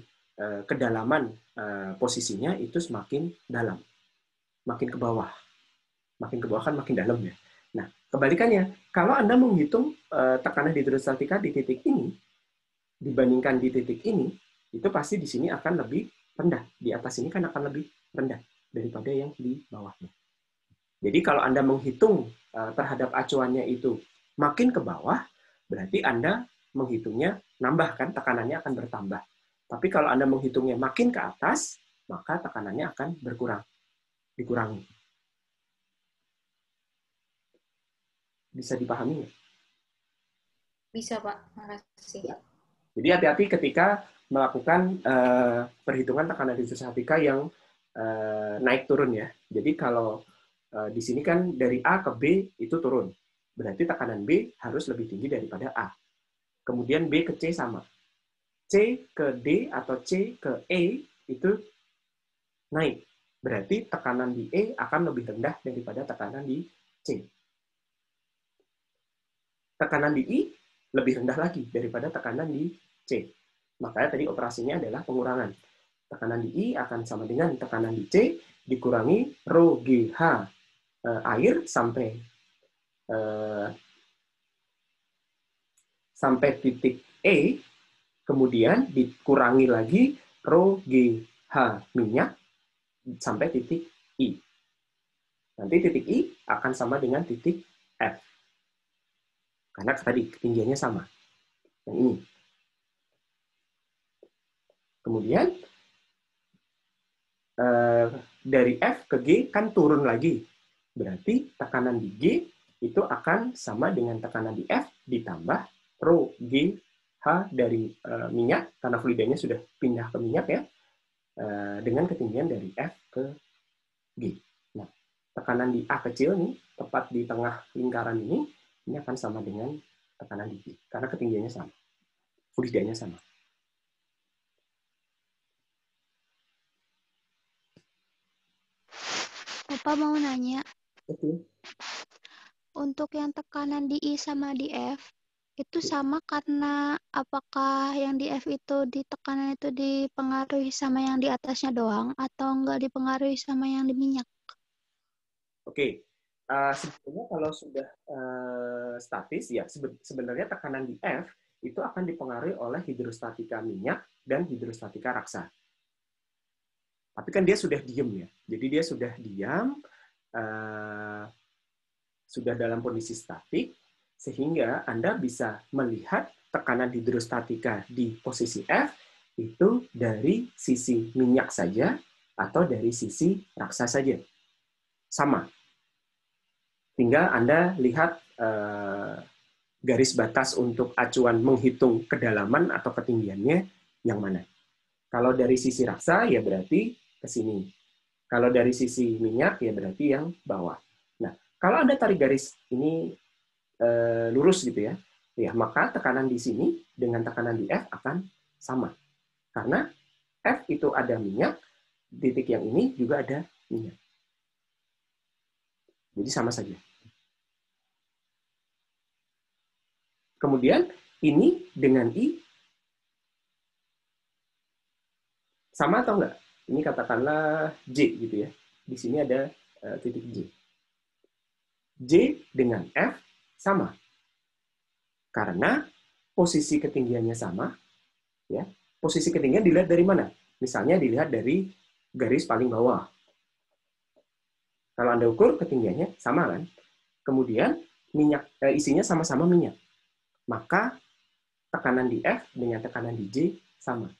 kedalaman posisinya itu semakin dalam, makin ke bawah kan makin dalam ya. Nah, kebalikannya, kalau Anda menghitung tekanan hidrostatika di titik ini dibandingkan di titik ini, itu pasti di sini akan lebih rendah. Di atas ini kan akan lebih rendah daripada yang di bawahnya. Jadi kalau Anda menghitung terhadap acuannya itu makin ke bawah, berarti Anda menghitungnya nambah kan, tekanannya akan bertambah. Tapi kalau Anda menghitungnya makin ke atas, maka tekanannya akan berkurang, dikurangi. Bisa dipahami nggak? Bisa, Pak. Makasih. Ya. Jadi hati-hati ketika melakukan perhitungan tekanan hidrostatika yang naik turun ya. Jadi kalau di sini kan dari A ke B itu turun. Berarti tekanan B harus lebih tinggi daripada A. Kemudian B ke C sama. C ke D atau C ke E itu naik. Berarti tekanan di E akan lebih rendah daripada tekanan di C. Tekanan di I lebih rendah lagi daripada tekanan di C. Makanya tadi operasinya adalah pengurangan. Tekanan di I akan sama dengan tekanan di C dikurangi rho GH air sampai titik E, kemudian dikurangi lagi rho GH minyak sampai titik I. Nanti titik I akan sama dengan titik F. Karena tadi ketinggiannya sama. Yang ini. Kemudian dari F ke G kan turun lagi. Berarti tekanan di G itu akan sama dengan tekanan di F ditambah rho GH dari minyak, karena fluidanya sudah pindah ke minyak ya, dengan ketinggian dari F ke G. Nah, tekanan di A kecil nih, tepat di tengah lingkaran ini akan sama dengan tekanan di G, karena ketinggiannya sama, fluidanya sama. Bapak mau nanya, Oke. untuk yang tekanan di I sama di F, itu sama karena apakah yang di F itu di tekanan itu dipengaruhi sama yang di atasnya doang, atau enggak dipengaruhi sama yang di minyak? Oke. Sebenarnya kalau sudah statis, ya sebenarnya tekanan di F itu akan dipengaruhi oleh hidrostatika minyak dan hidrostatika raksa. Tapi kan dia sudah diam ya. Jadi dia sudah diam, sudah dalam kondisi statik, sehingga Anda bisa melihat tekanan hidrostatika di posisi F itu dari sisi minyak saja atau dari sisi raksa saja. Sama. Tinggal Anda lihat garis batas untuk acuan menghitung kedalaman atau ketinggiannya yang mana. Kalau dari sisi raksa, ya berarti ke sini. Kalau dari sisi minyak, ya berarti yang bawah. Nah, kalau Anda tarik garis ini lurus gitu ya, maka tekanan di sini dengan tekanan di F akan sama. Karena F itu ada minyak, titik yang ini juga ada minyak. Jadi sama saja. Kemudian ini dengan I sama atau enggak? Ini katakanlah J gitu ya. Di sini ada titik J. J dengan F sama. Karena posisi ketinggiannya sama, ya. Posisi ketinggian dilihat dari mana? Misalnya dilihat dari garis paling bawah. Kalau Anda ukur ketinggiannya sama kan? Kemudian minyak isinya sama-sama minyak. Maka tekanan di F dengan tekanan di J sama.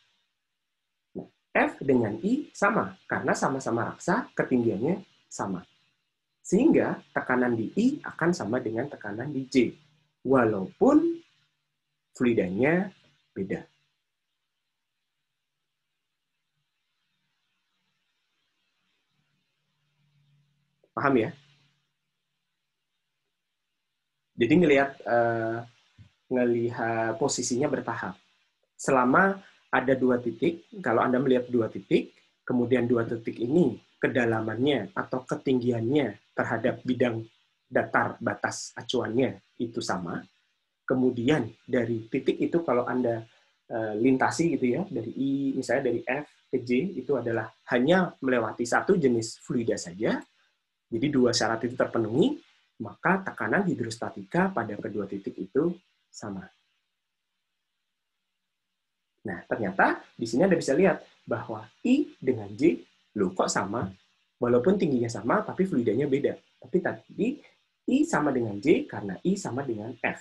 Nah, F dengan I sama, karena sama-sama raksa, ketinggiannya sama. Sehingga tekanan di I akan sama dengan tekanan di J, walaupun fluidanya beda. Paham ya? Jadi ngelihat posisinya bertahap. Selama ada dua titik, kalau Anda melihat dua titik, kemudian dua titik ini kedalamannya atau ketinggiannya terhadap bidang datar batas acuannya itu sama. Kemudian dari titik itu kalau Anda lintasi gitu ya, dari I, misalnya dari F ke J, itu adalah hanya melewati satu jenis fluida saja, jadi dua syarat itu terpenuhi, maka tekanan hidrostatika pada kedua titik itu sama. Nah, ternyata di sini Anda bisa lihat bahwa I dengan J, loh kok sama? Walaupun tingginya sama, tapi fluidanya beda. Tapi tadi I sama dengan J karena I sama dengan F.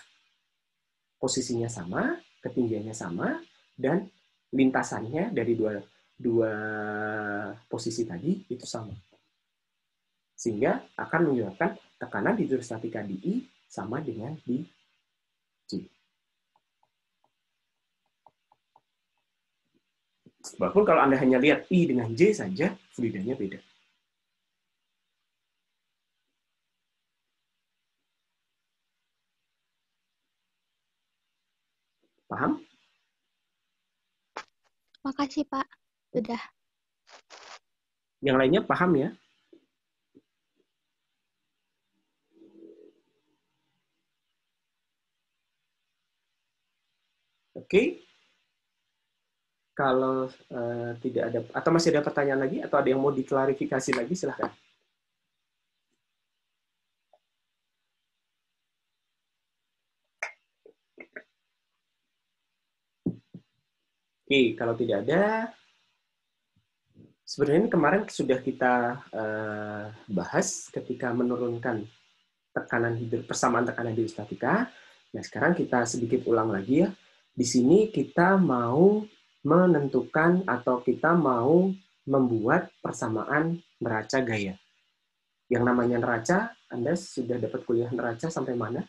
Posisinya sama, ketinggiannya sama, dan lintasannya dari dua posisi tadi itu sama. Sehingga akan menyebabkan tekanan hidrostatika di I sama dengan di J. Walaupun kalau Anda hanya lihat I dengan J saja, fluidanya beda. Paham? Makasih, Pak. Sudah. Yang lainnya paham ya? Oke. Kalau tidak ada, atau masih ada pertanyaan lagi, atau ada yang mau diklarifikasi lagi, silahkan. Oke, kalau tidak ada, sebenarnya kemarin sudah kita bahas ketika menurunkan persamaan tekanan hidrostatika. Nah, sekarang kita sedikit ulang lagi ya. Di sini kita mau menentukan atau kita mau membuat persamaan neraca gaya. Yang namanya neraca, Anda sudah dapat kuliah neraca sampai mana?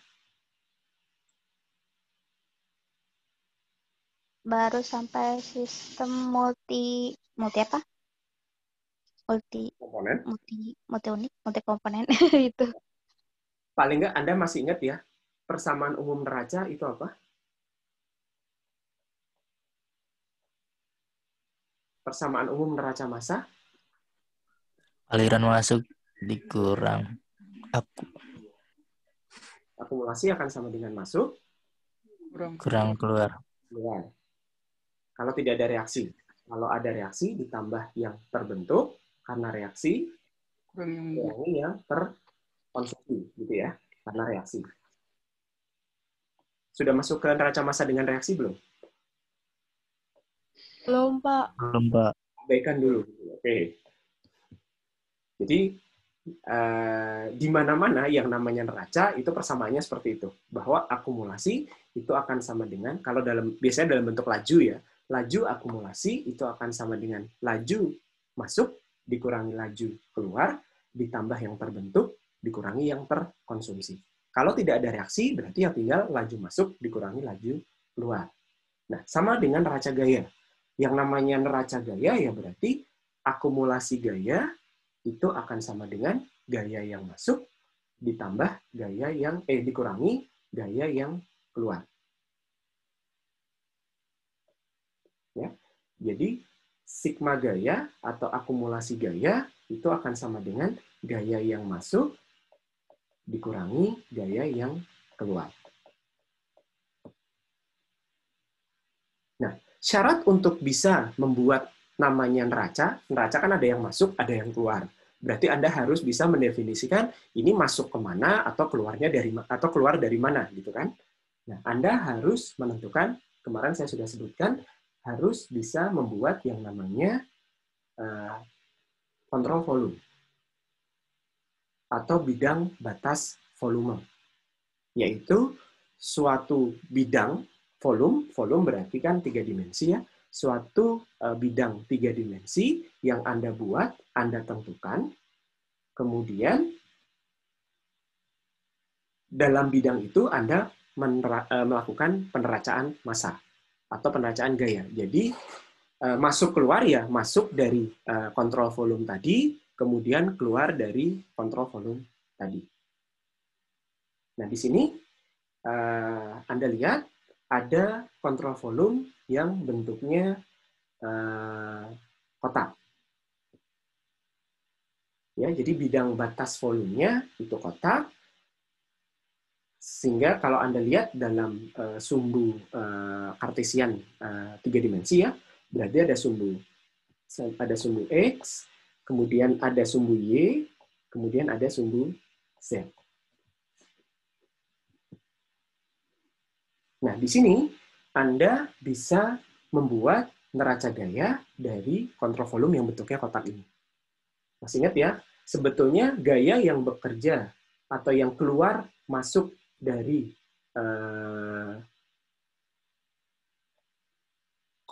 Baru sampai sistem multi apa? Multi unik, multi komponen itu. Paling nggak Anda masih ingat ya, persamaan umum neraca itu apa? Persamaan umum neraca massa? Aliran masuk dikurang akumulasi akan sama dengan masuk kurang keluar. Kalau tidak ada reaksi. Kalau ada reaksi ditambah yang terbentuk karena reaksi, kurangi yang terkonsumsi, gitu ya, karena reaksi. Sudah masuk ke neraca massa dengan reaksi belum? Belum, Pak. Belum, Pak. Abaikan dulu. Oke. Jadi di mana-mana yang namanya neraca itu persamaannya seperti itu, bahwa akumulasi itu akan sama dengan, kalau biasanya dalam bentuk laju ya, laju akumulasi itu akan sama dengan laju masuk dikurangi laju keluar ditambah yang terbentuk dikurangi yang terkonsumsi. Kalau tidak ada reaksi berarti ya tinggal laju masuk dikurangi laju keluar. Nah, sama dengan neraca gaya. Yang namanya neraca gaya ya berarti akumulasi gaya itu akan sama dengan gaya yang masuk ditambah gaya yang dikurangi gaya yang keluar. Ya. Jadi sigma gaya atau akumulasi gaya itu akan sama dengan gaya yang masuk dikurangi gaya yang keluar. Nah, syarat untuk bisa membuat namanya neraca kan ada yang masuk, ada yang keluar. Berarti Anda harus bisa mendefinisikan ini masuk kemana atau keluarnya keluar dari mana, gitu kan? Nah, Anda harus menentukan, kemarin saya sudah sebutkan, harus bisa membuat yang namanya kontrol volume atau bidang batas volume, yaitu suatu bidang volume berarti kan 3 dimensi ya, suatu bidang 3 dimensi yang Anda buat, Anda tentukan, kemudian dalam bidang itu Anda melakukan peneracaan massa atau peneracaan gaya. Jadi masuk keluar ya, masuk dari kontrol volume tadi, kemudian keluar dari kontrol volume tadi. Nah, di sini Anda lihat ada kontrol volume yang bentuknya kotak. Ya, jadi bidang batas volumenya itu kotak. Sehingga kalau Anda lihat dalam sumbu kartesian 3 dimensi ya, berarti ada sumbu X, kemudian ada sumbu Y, kemudian ada sumbu Z. Nah, di sini Anda bisa membuat neraca gaya dari kontrol volume yang bentuknya kotak ini. Masih ingat ya, sebetulnya gaya yang bekerja atau yang keluar masuk dari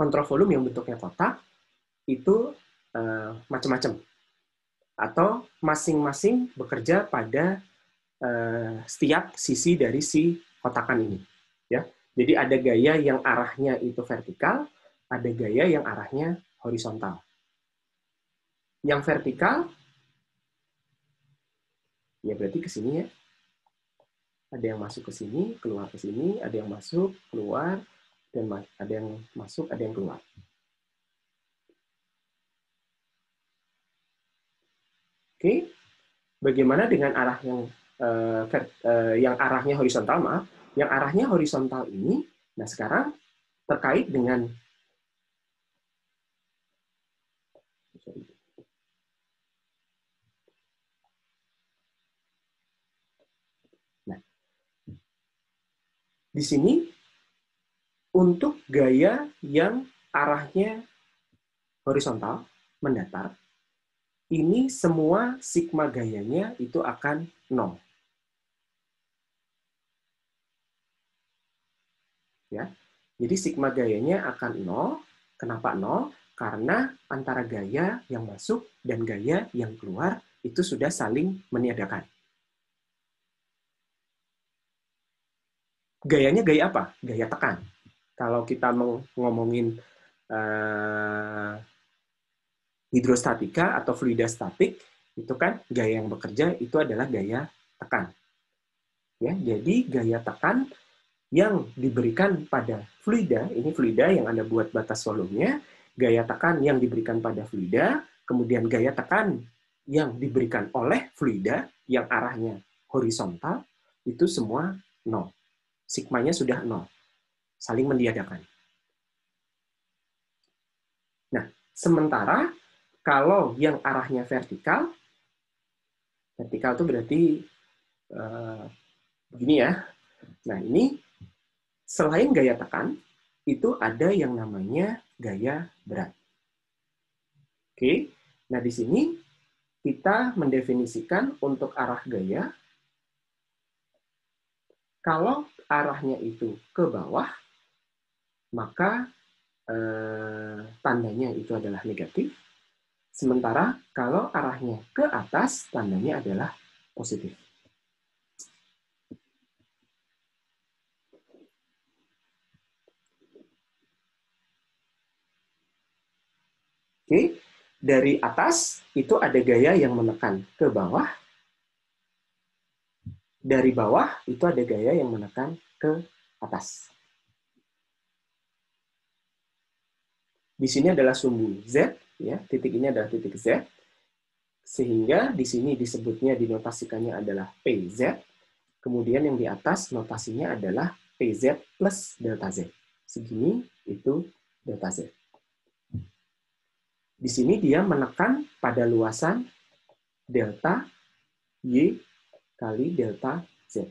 kontrol volume yang bentuknya kotak itu macam-macam, atau masing-masing bekerja pada setiap sisi dari si kotakan ini. Ya, jadi ada gaya yang arahnya itu vertikal, ada gaya yang arahnya horizontal. Yang vertikal, ya berarti ke sini ya. Ada yang masuk ke sini, keluar ke sini, ada yang masuk, keluar, dan ada yang masuk, ada yang keluar. Oke, bagaimana dengan arah yang arahnya horizontal, maaf, yang arahnya horizontal ini? Nah, sekarang terkait dengan di sini untuk gaya yang arahnya horizontal, mendatar, ini semua sigma gayanya itu akan 0. Ya. Jadi sigma gayanya akan 0. Kenapa 0? Karena antara gaya yang masuk dan gaya yang keluar itu sudah saling meniadakan. Gayanya gaya apa? Gaya tekan. Kalau kita ngomongin hidrostatika atau fluida statik, itu kan gaya yang bekerja itu adalah gaya tekan. Ya, jadi gaya tekan yang diberikan pada fluida, ini fluida yang Anda buat batas volumenya, gaya tekan yang diberikan pada fluida, kemudian gaya tekan yang diberikan oleh fluida yang arahnya horizontal, itu semua 0. Sigmanya sudah 0. Saling meniadakan. Nah, sementara kalau yang arahnya vertikal itu berarti begini ya. Nah, ini selain gaya tekan, itu ada yang namanya gaya berat. Oke, nah di sini kita mendefinisikan untuk arah gaya, kalau arahnya itu ke bawah, maka tandanya itu adalah negatif. Sementara kalau arahnya ke atas, tandanya adalah positif. Oke, dari atas itu ada gaya yang menekan ke bawah. Dari bawah itu ada gaya yang menekan ke atas. Di sini adalah sumbu Z, ya, titik ini adalah titik Z, sehingga di sini disebutnya, dinotasikannya adalah PZ, kemudian yang di atas notasinya adalah PZ plus delta Z. Segini itu delta Z. Di sini dia menekan pada luasan delta Y kali delta Z.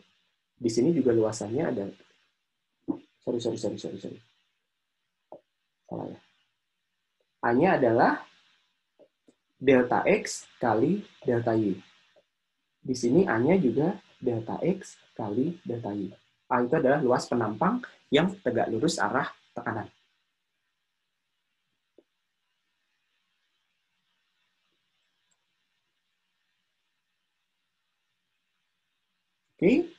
Di sini juga luasannya ada, sorry. Salah ya. A-nya adalah delta X kali delta Y. Di sini A-nya juga delta X kali delta Y. A itu adalah luas penampang yang tegak lurus arah tekanan. Oke.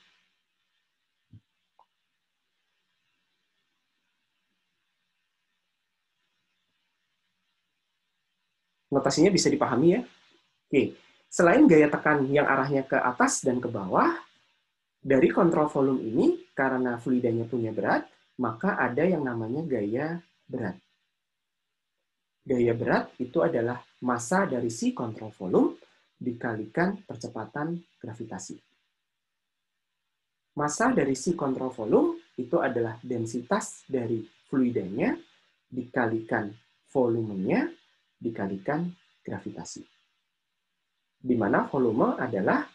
Notasinya bisa dipahami ya. Oke. Selain gaya tekan yang arahnya ke atas dan ke bawah, dari kontrol volume ini, karena fluidanya punya berat, maka ada yang namanya gaya berat. Gaya berat itu adalah massa dari si kontrol volume dikalikan percepatan gravitasi. Massa dari si kontrol volume itu adalah densitas dari fluidanya dikalikan volumenya dikalikan gravitasi. Di mana volume adalah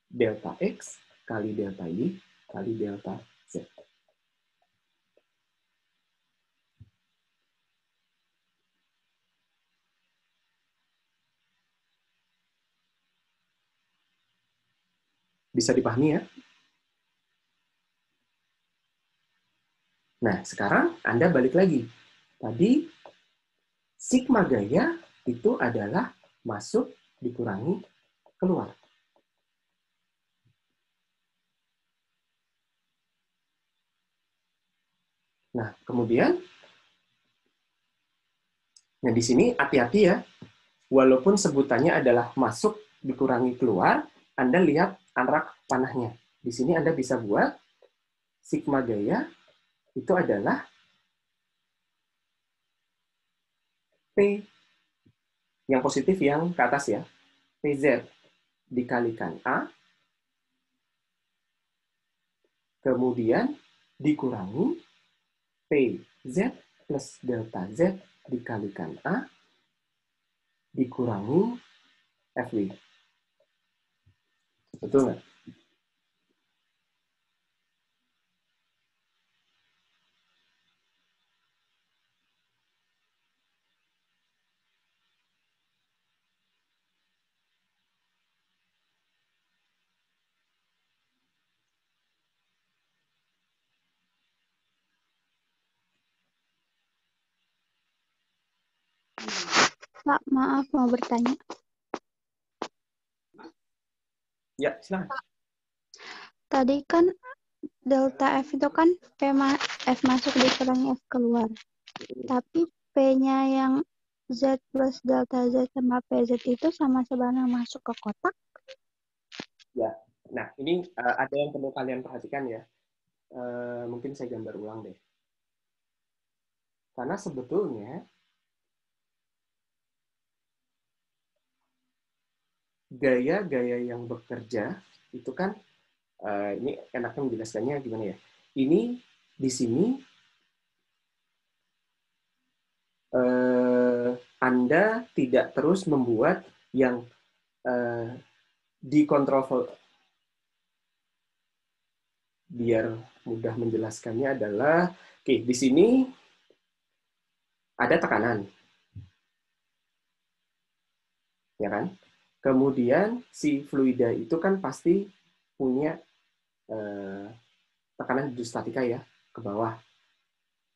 delta X kali delta Y kali delta Z. Bisa dipahami ya? Nah, sekarang Anda balik lagi. Tadi sigma gaya itu adalah masuk dikurangi keluar. Nah, kemudian, nah di sini hati-hati ya, walaupun sebutannya adalah masuk dikurangi keluar, Anda lihat arak panahnya. Di sini Anda bisa buat sigma gaya itu adalah P yang positif yang ke atas ya, PZ dikalikan A, kemudian dikurangi PZ plus delta Z dikalikan A, dikurangi FW. Betul nggak? Pak, maaf mau bertanya. Ya, silakan. Pak, tadi kan delta F itu kan F masuk dikurangi F keluar. Tapi P-nya yang Z plus delta Z sama PZ itu sama sebenarnya masuk ke kotak. Ya, nah ini ada yang perlu kalian perhatikan ya. Mungkin saya gambar ulang deh. Karena sebetulnya gaya-gaya yang bekerja itu kan, ini enaknya menjelaskannya gimana ya. Ini di sini Anda tidak terus membuat yang dikontrol. Biar mudah menjelaskannya adalah, oke, di sini ada tekanan, ya kan? Kemudian si fluida itu kan pasti punya tekanan hidrostatika ya ke bawah.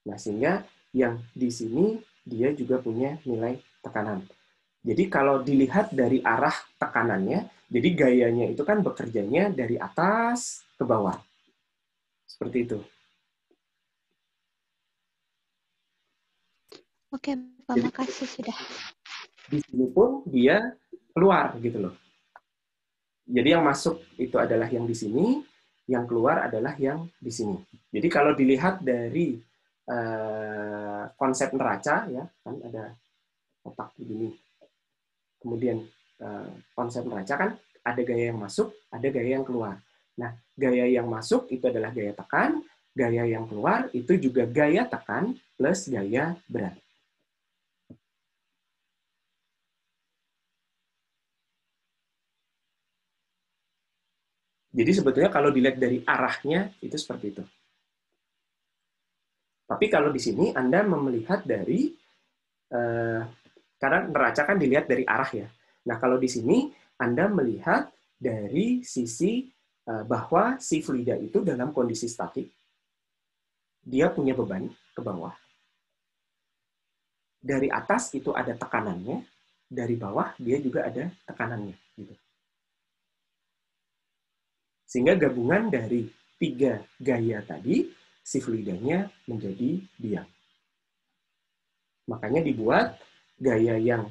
Nah, sehingga yang di sini dia juga punya nilai tekanan. Jadi kalau dilihat dari arah tekanannya, jadi gayanya itu kan bekerjanya dari atas ke bawah. Seperti itu. Oke, Pak, makasih sudah. Di sini pun dia keluar gitu loh. Jadi yang masuk itu adalah yang di sini, yang keluar adalah yang di sini. Jadi kalau dilihat dari konsep neraca ya, kan ada kotak begini. Kemudian konsep neraca kan ada gaya yang masuk, ada gaya yang keluar. Nah, gaya yang masuk itu adalah gaya tekan, gaya yang keluar itu juga gaya tekan plus gaya berat. Jadi sebetulnya kalau dilihat dari arahnya itu seperti itu. Tapi kalau di sini Anda melihat dari, karena neraca kan dilihat dari arah ya. Nah kalau di sini Anda melihat dari sisi bahwa si fluida itu dalam kondisi statik, dia punya beban ke bawah. Dari atas itu ada tekanannya, dari bawah dia juga ada tekanannya. Gitu. Sehingga gabungan dari 3 gaya tadi, si fluidanya menjadi diam. Makanya dibuat gaya yang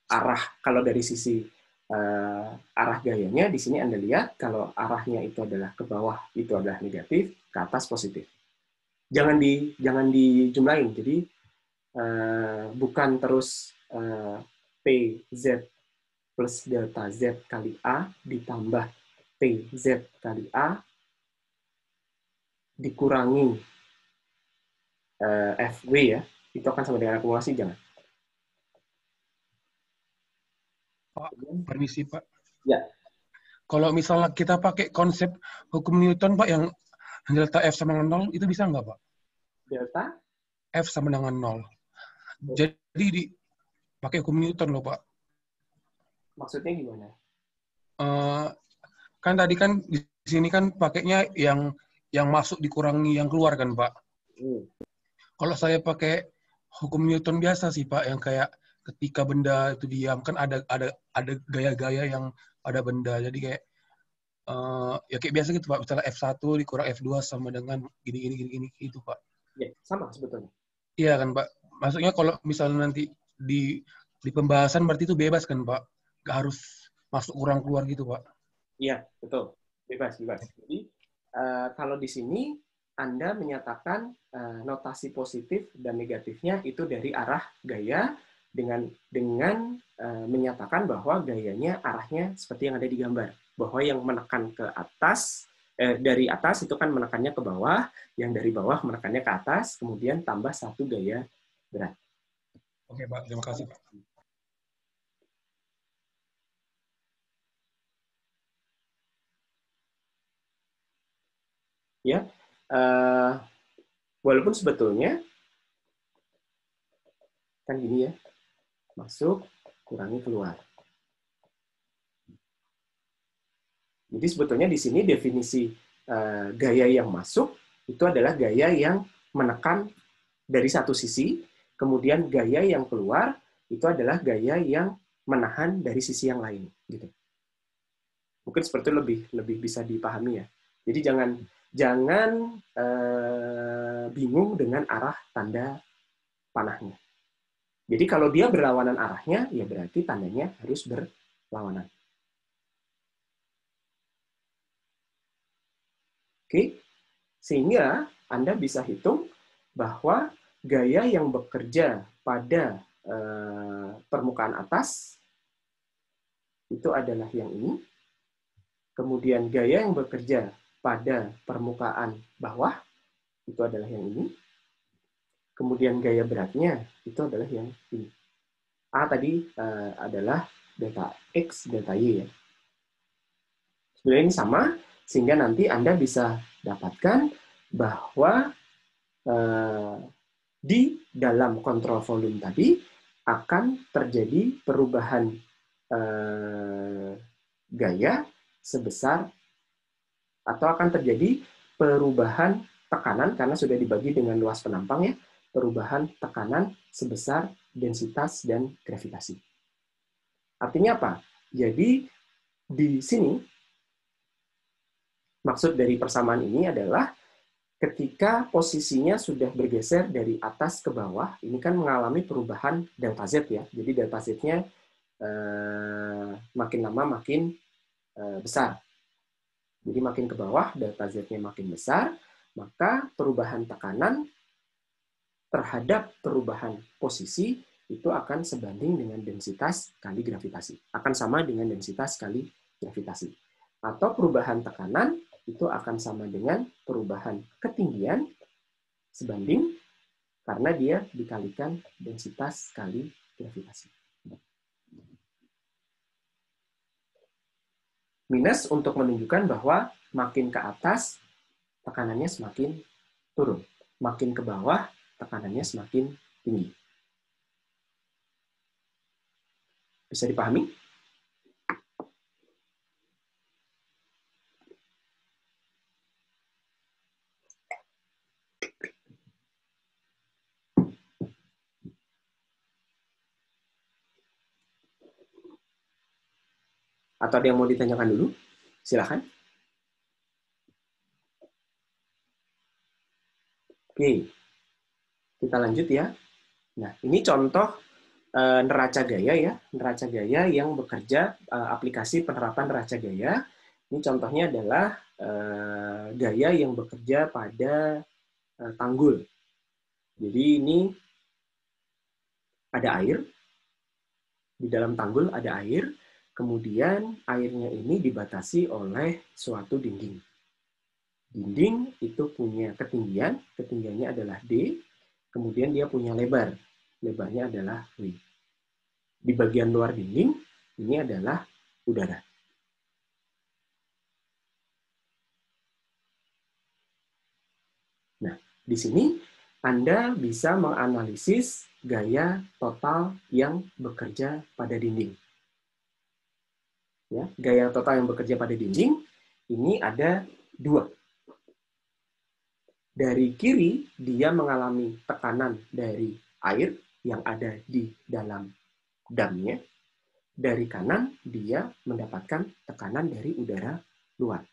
arah, kalau dari sisi arah gayanya, di sini Anda lihat, kalau arahnya itu adalah ke bawah, itu adalah negatif, ke atas positif. Jangan dijumlahin, jadi bukan terus PZ plus delta Z kali A ditambah PZ kali A dikurangi FW ya, itu akan sama dengan akumulasi, jangan. Pak, permisi Pak. Ya. Kalau misalnya kita pakai konsep hukum Newton Pak yang delta F sama dengan 0, itu bisa nggak Pak? Delta? F sama dengan 0. Jadi pakai hukum Newton loh Pak. Maksudnya gimana? Kan tadi kan di sini kan pakainya yang masuk dikurangi yang keluar kan Pak. Kalau saya pakai hukum Newton biasa sih Pak, yang kayak ketika benda itu diam, kan ada gaya-gaya yang pada benda. Jadi kayak ya kayak biasa gitu Pak, misalnya F1 dikurang F2 sama dengan gini gitu Pak. Ya, sama sebetulnya. Iya kan Pak. Maksudnya kalau misalnya nanti di pembahasan berarti itu bebas kan Pak? Nggak harus masuk kurang keluar gitu Pak. Iya, betul. Bebas. Jadi kalau di sini Anda menyatakan notasi positif dan negatifnya itu dari arah gaya dengan menyatakan bahwa gayanya arahnya seperti yang ada di gambar. Bahwa yang menekan ke atas, dari atas itu kan menekannya ke bawah, yang dari bawah menekannya ke atas, kemudian tambah satu gaya berat. Oke Pak, terima kasih Pak. Ya, walaupun sebetulnya kan gini ya, masuk, kurangi keluar. Jadi sebetulnya di sini definisi gaya yang masuk itu adalah gaya yang menekan dari satu sisi, kemudian gaya yang keluar itu adalah gaya yang menahan dari sisi yang lain. Gitu. Mungkin seperti itu lebih bisa dipahami ya. Jadi jangan bingung dengan arah tanda panahnya. Jadi kalau dia berlawanan arahnya, ya berarti tandanya harus berlawanan. Oke, sehingga Anda bisa hitung bahwa gaya yang bekerja pada permukaan atas itu adalah yang ini. Kemudian gaya yang bekerja pada permukaan bawah itu adalah yang ini. Kemudian gaya beratnya itu adalah yang ini. A tadi adalah delta X, delta Y ya. Sebenarnya ini sama, sehingga nanti Anda bisa dapatkan bahwa di dalam kontrol volume tadi akan terjadi perubahan gaya sebesar, atau akan terjadi perubahan tekanan, karena sudah dibagi dengan luas penampang ya, perubahan tekanan sebesar densitas dan gravitasi. Artinya apa? Jadi di sini maksud dari persamaan ini adalah ketika posisinya sudah bergeser dari atas ke bawah, ini kan mengalami perubahan delta Z ya. Jadi delta Z-nya makin lama makin besar. Jadi makin ke bawah, delta Z-nya makin besar, maka perubahan tekanan terhadap perubahan posisi itu akan sebanding dengan densitas kali gravitasi. Akan sama dengan densitas kali gravitasi. Atau perubahan tekanan itu akan sama dengan perubahan ketinggian sebanding karena dia dikalikan densitas kali gravitasi. Minus untuk menunjukkan bahwa makin ke atas tekanannya semakin turun. Makin ke bawah tekanannya semakin tinggi. Bisa dipahami? Atau ada yang mau ditanyakan dulu? Silakan. Oke, kita lanjut ya. Nah, ini contoh neraca gaya ya, neraca gaya yang bekerja, aplikasi penerapan neraca gaya. Ini contohnya adalah gaya yang bekerja pada tanggul. Jadi ini ada air, di dalam tanggul ada air, kemudian airnya ini dibatasi oleh suatu dinding. Dinding itu punya ketinggian, ketinggiannya adalah D, kemudian dia punya lebar, lebarnya adalah W. Di bagian luar dinding, ini adalah udara. Nah, di sini Anda bisa menganalisis gaya total yang bekerja pada dinding. Ya, gaya total yang bekerja pada dinding, ini ada dua. Dari kiri, dia mengalami tekanan dari air yang ada di dalam damnya. Dari kanan, dia mendapatkan tekanan dari udara luar.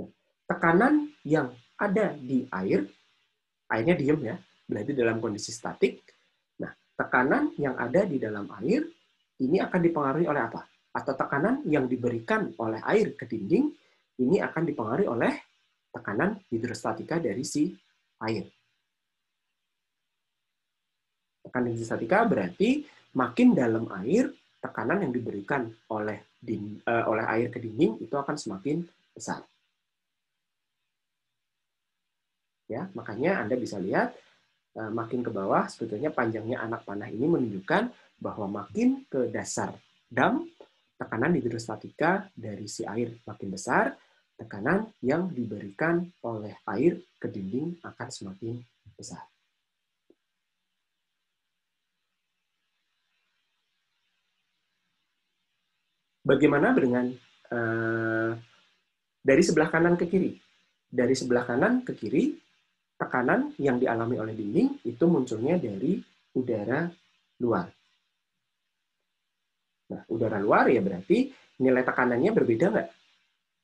Nah, tekanan yang ada di air, airnya diem ya, berarti dalam kondisi statik. Nah, tekanan yang ada di dalam air, ini akan dipengaruhi oleh apa? Atau tekanan yang diberikan oleh air ke dinding, ini akan dipengaruhi oleh tekanan hidrostatika dari si air. Tekanan hidrostatika berarti makin dalam air, tekanan yang diberikan oleh air ke dinding itu akan semakin besar. Ya, makanya Anda bisa lihat makin ke bawah sebetulnya panjangnya anak panah ini menunjukkan bahwa makin ke dasar dam, tekanan hidrostatika dari si air makin besar, tekanan yang diberikan oleh air ke dinding akan semakin besar. Bagaimana dengan dari sebelah kanan ke kiri? Dari sebelah kanan ke kiri, tekanan yang dialami oleh dinding itu munculnya dari udara luar. Nah, udara luar ya berarti nilai tekanannya berbeda nggak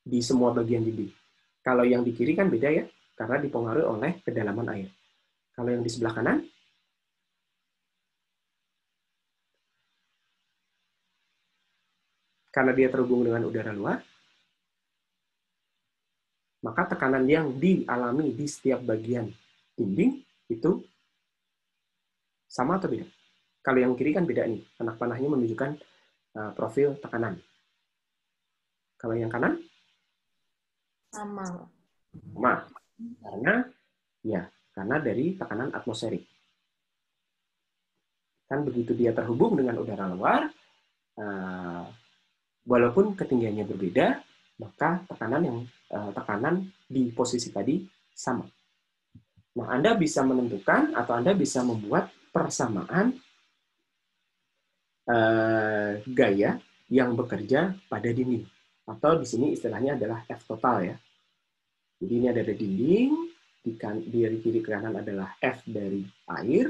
di semua bagian dinding? Kalau yang di kiri kan beda ya, karena dipengaruhi oleh kedalaman air. Kalau yang di sebelah kanan, karena dia terhubung dengan udara luar, maka tekanan yang dialami di setiap bagian dinding itu sama atau beda? Kalau yang kiri kan beda nih, anak panahnya menunjukkan profil tekanan. Kalau yang kanan? Sama. Sama. Karena dari tekanan atmosferik. Kan begitu dia terhubung dengan udara luar, walaupun ketinggiannya berbeda, maka tekanan di posisi tadi sama. Nah, Anda bisa menentukan atau Anda bisa membuat persamaan gaya yang bekerja pada dinding. Atau di sini istilahnya adalah F total ya. Jadi ini ada dinding, dari kiri ke kanan adalah F dari air,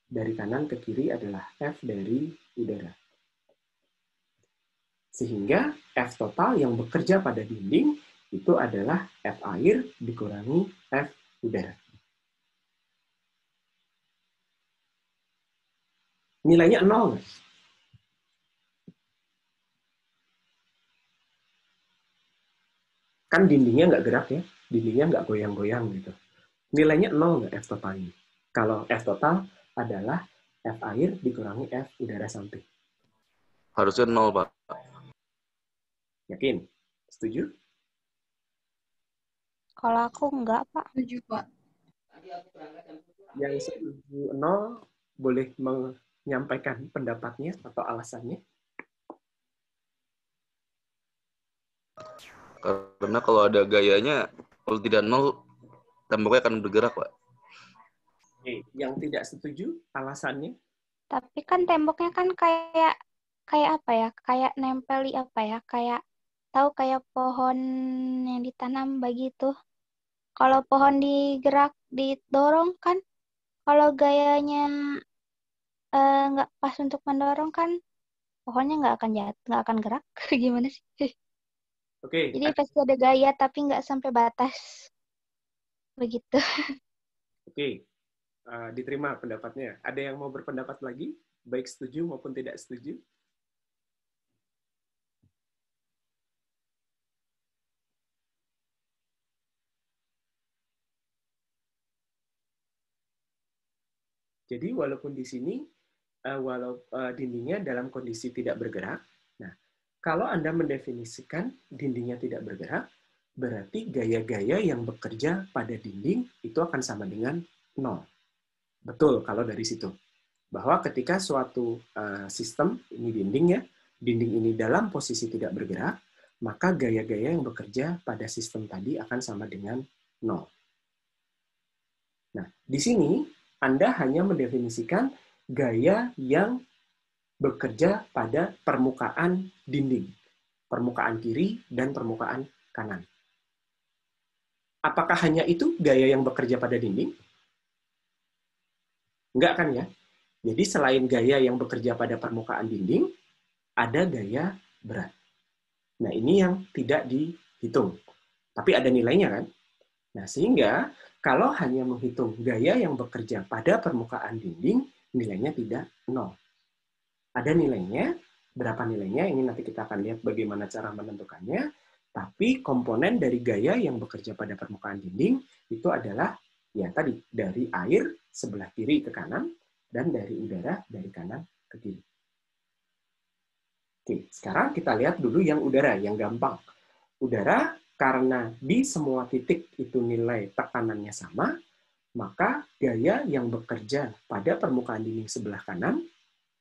dari kanan ke kiri adalah F dari udara. Sehingga F total yang bekerja pada dinding itu adalah F air dikurangi F udara. Nilainya 0. Kan dindingnya nggak gerak ya, dindingnya nggak goyang-goyang gitu. Nilainya 0 nggak F total ini? Kalau F total adalah F air dikurangi F udara samping. Harusnya 0, Pak. Yakin? Setuju? Kalau aku enggak, Pak. Setuju, Pak. Yang setuju 0 boleh menyampaikan pendapatnya atau alasannya? Karena kalau ada gayanya, kalau tidak 0, temboknya akan bergerak, Pak. Oke, yang tidak setuju alasannya? Tapi kan temboknya kan kayak apa ya? Kayak nempeli apa ya? Kayak tahu kayak pohon yang ditanam begitu. Kalau pohon didorong kan, kalau gayanya nggak pas untuk mendorong kan, pohonnya nggak akan gerak. Gimana sih? Oke. Jadi pasti ada gaya tapi nggak sampai batas. Begitu. Oke. Diterima pendapatnya. Ada yang mau berpendapat lagi? Baik setuju maupun tidak setuju? Jadi walaupun di sini dindingnya dalam kondisi tidak bergerak, nah kalau Anda mendefinisikan dindingnya tidak bergerak, berarti gaya-gaya yang bekerja pada dinding itu akan sama dengan 0. Betul kalau dari situ. Bahwa ketika suatu sistem, ini dinding ya, dinding ini dalam posisi tidak bergerak, maka gaya-gaya yang bekerja pada sistem tadi akan sama dengan 0. Nah, di sini Anda hanya mendefinisikan gaya yang bekerja pada permukaan dinding, permukaan kiri dan permukaan kanan. Apakah hanya itu gaya yang bekerja pada dinding? Enggak kan ya? Jadi selain gaya yang bekerja pada permukaan dinding, ada gaya berat. Nah, ini yang tidak dihitung. Tapi ada nilainya kan? Nah, sehingga kalau hanya menghitung gaya yang bekerja pada permukaan dinding, nilainya tidak 0. Ada nilainya, berapa nilainya, ini nanti kita akan lihat bagaimana cara menentukannya, tapi komponen dari gaya yang bekerja pada permukaan dinding itu adalah, ya tadi, dari air sebelah kiri ke kanan, dan dari udara dari kanan ke kiri. Oke, sekarang kita lihat dulu yang udara, yang gampang. Udara, karena di semua titik itu nilai tekanannya sama, maka gaya yang bekerja pada permukaan dinding sebelah kanan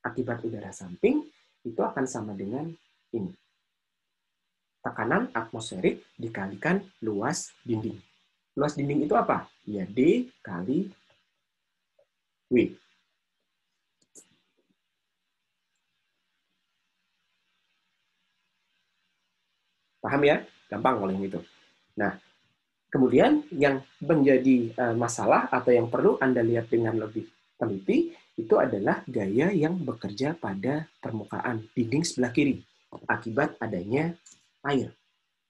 akibat udara samping itu akan sama dengan ini. Tekanan atmosferik dikalikan luas dinding. Luas dinding itu apa? Ya, D kali W. Paham ya? Gampang kalau yang itu. Nah, kemudian yang menjadi masalah atau yang perlu Anda lihat dengan lebih teliti, itu adalah gaya yang bekerja pada permukaan dinding sebelah kiri akibat adanya air.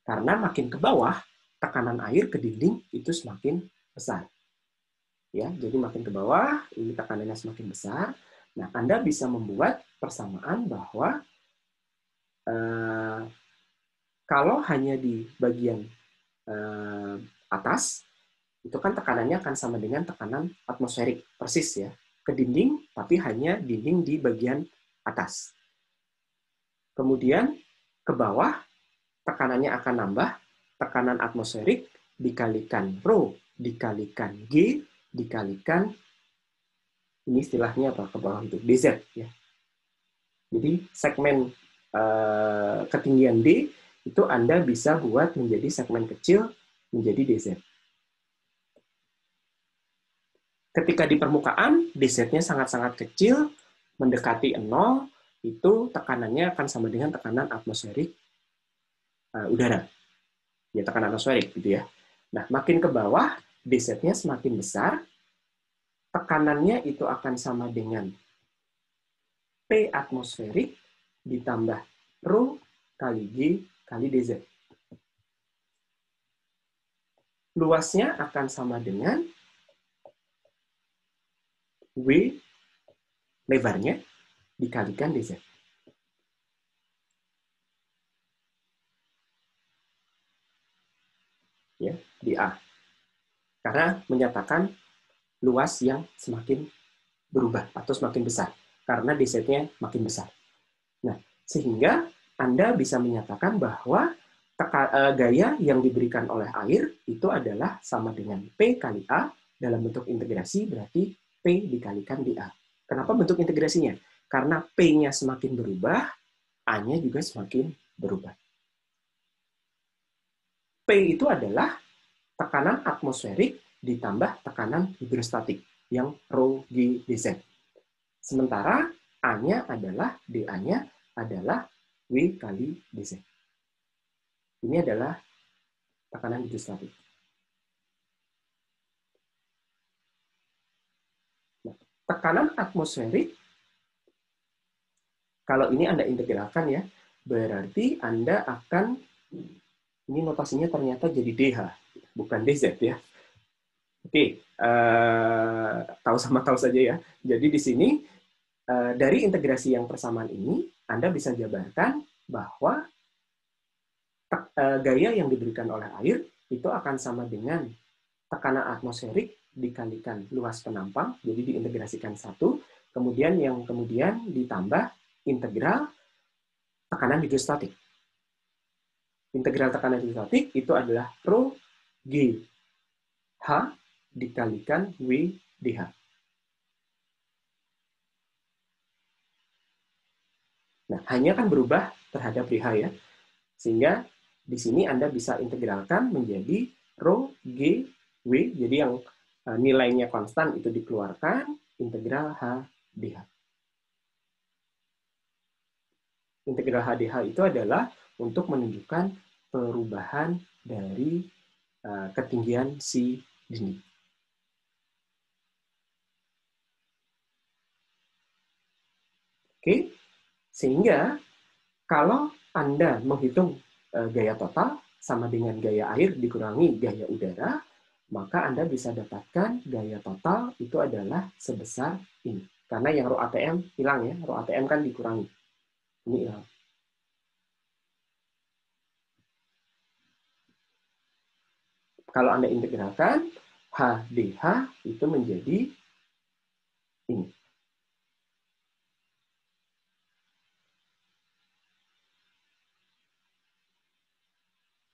Karena makin ke bawah, tekanan air ke dinding itu semakin besar. Ya, jadi makin ke bawah, ini tekanannya semakin besar. Nah, Anda bisa membuat persamaan bahwa kalau hanya di bagian atas, itu kan tekanannya akan sama dengan tekanan atmosferik, persis ya, ke dinding, tapi hanya dinding di bagian atas. Kemudian ke bawah, tekanannya akan nambah, tekanan atmosferik dikalikan rho, dikalikan G, dikalikan, ini istilahnya apa, ke bawah itu, dz. Ya. Jadi segmen ketinggian D, itu Anda bisa buat menjadi segmen kecil, menjadi dz. Ketika di permukaan, dz-nya sangat-sangat kecil, mendekati 0, itu tekanannya akan sama dengan tekanan atmosferik udara. Ya, tekanan atmosferik, gitu ya. Nah, makin ke bawah, dz-nya semakin besar, tekanannya itu akan sama dengan P atmosferik ditambah rho kali G kali dz. Luasnya akan sama dengan W lebarnya dikalikan dz. Ya, di A. Karena menyatakan luas yang semakin berubah atau semakin besar. Karena dz-nya makin besar. Nah, sehingga Anda bisa menyatakan bahwa gaya yang diberikan oleh air itu adalah sama dengan P kali A dalam bentuk integrasi, berarti P dikalikan di A. Kenapa bentuk integrasinya? Karena P-nya semakin berubah, A-nya juga semakin berubah. P itu adalah tekanan atmosferik ditambah tekanan hidrostatik yang rho G dz. Sementara A-nya adalah, dA-nya adalah W kali dz. Ini adalah tekanan hidrostatik. Nah, tekanan atmosferik, kalau ini Anda integralkan ya, berarti Anda akan, ini notasinya ternyata jadi DH, bukan DZ ya. Oke, tahu sama tahu saja ya. Jadi di sini, dari integrasi yang persamaan ini, Anda bisa jabarkan bahwa gaya yang diberikan oleh air itu akan sama dengan tekanan atmosferik dikalikan luas penampang, jadi diintegrasikan satu, kemudian yang kemudian ditambah integral tekanan hidrostatik. Integral tekanan hidrostatik itu adalah rho G H dikalikan W dH. Nah, hanya kan berubah terhadap dH ya. Sehingga di sini Anda bisa integralkan menjadi rho G W, jadi yang nilainya konstan itu dikeluarkan, integral H dH. Integral H dH itu adalah untuk menunjukkan perubahan dari ketinggian si dinding. Oke, sehingga kalau Anda menghitung gaya total sama dengan gaya air dikurangi gaya udara, maka Anda bisa dapatkan gaya total itu adalah sebesar ini. Karena yang rho ATM hilang ya, rho ATM kan dikurangi. Ini hilang. Kalau Anda integralkan, HDH itu menjadi ini.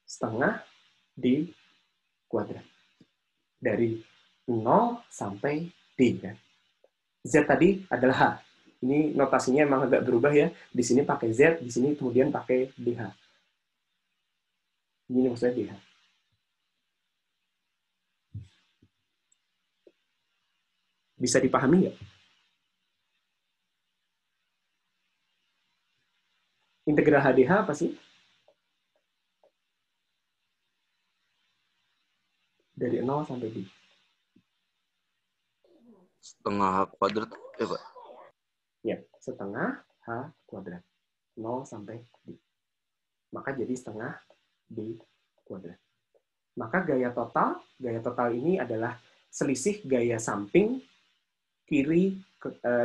Setengah D kuadrat. Dari 0 sampai D. Kan? Z tadi adalah H. Ini notasinya emang agak berubah ya. Di sini pakai Z, di sini kemudian pakai DH. Ini maksudnya DH. Bisa dipahami nggak? Integral HDH apa sih? Dari 0 sampai D. Setengah H kuadrat, ya Pak? Ya, setengah H kuadrat. 0 sampai D. Maka jadi setengah D kuadrat. Maka gaya total ini adalah selisih gaya samping kiri,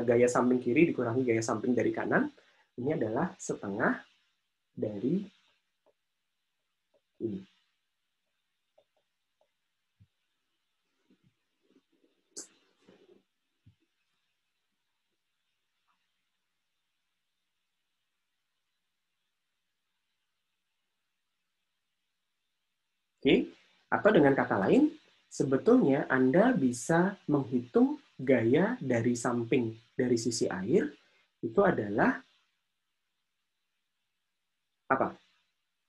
gaya samping kiri dikurangi gaya samping dari kanan. Ini adalah setengah dari ini. Oke, atau dengan kata lain, sebetulnya Anda bisa menghitung gaya dari samping dari sisi air itu adalah apa?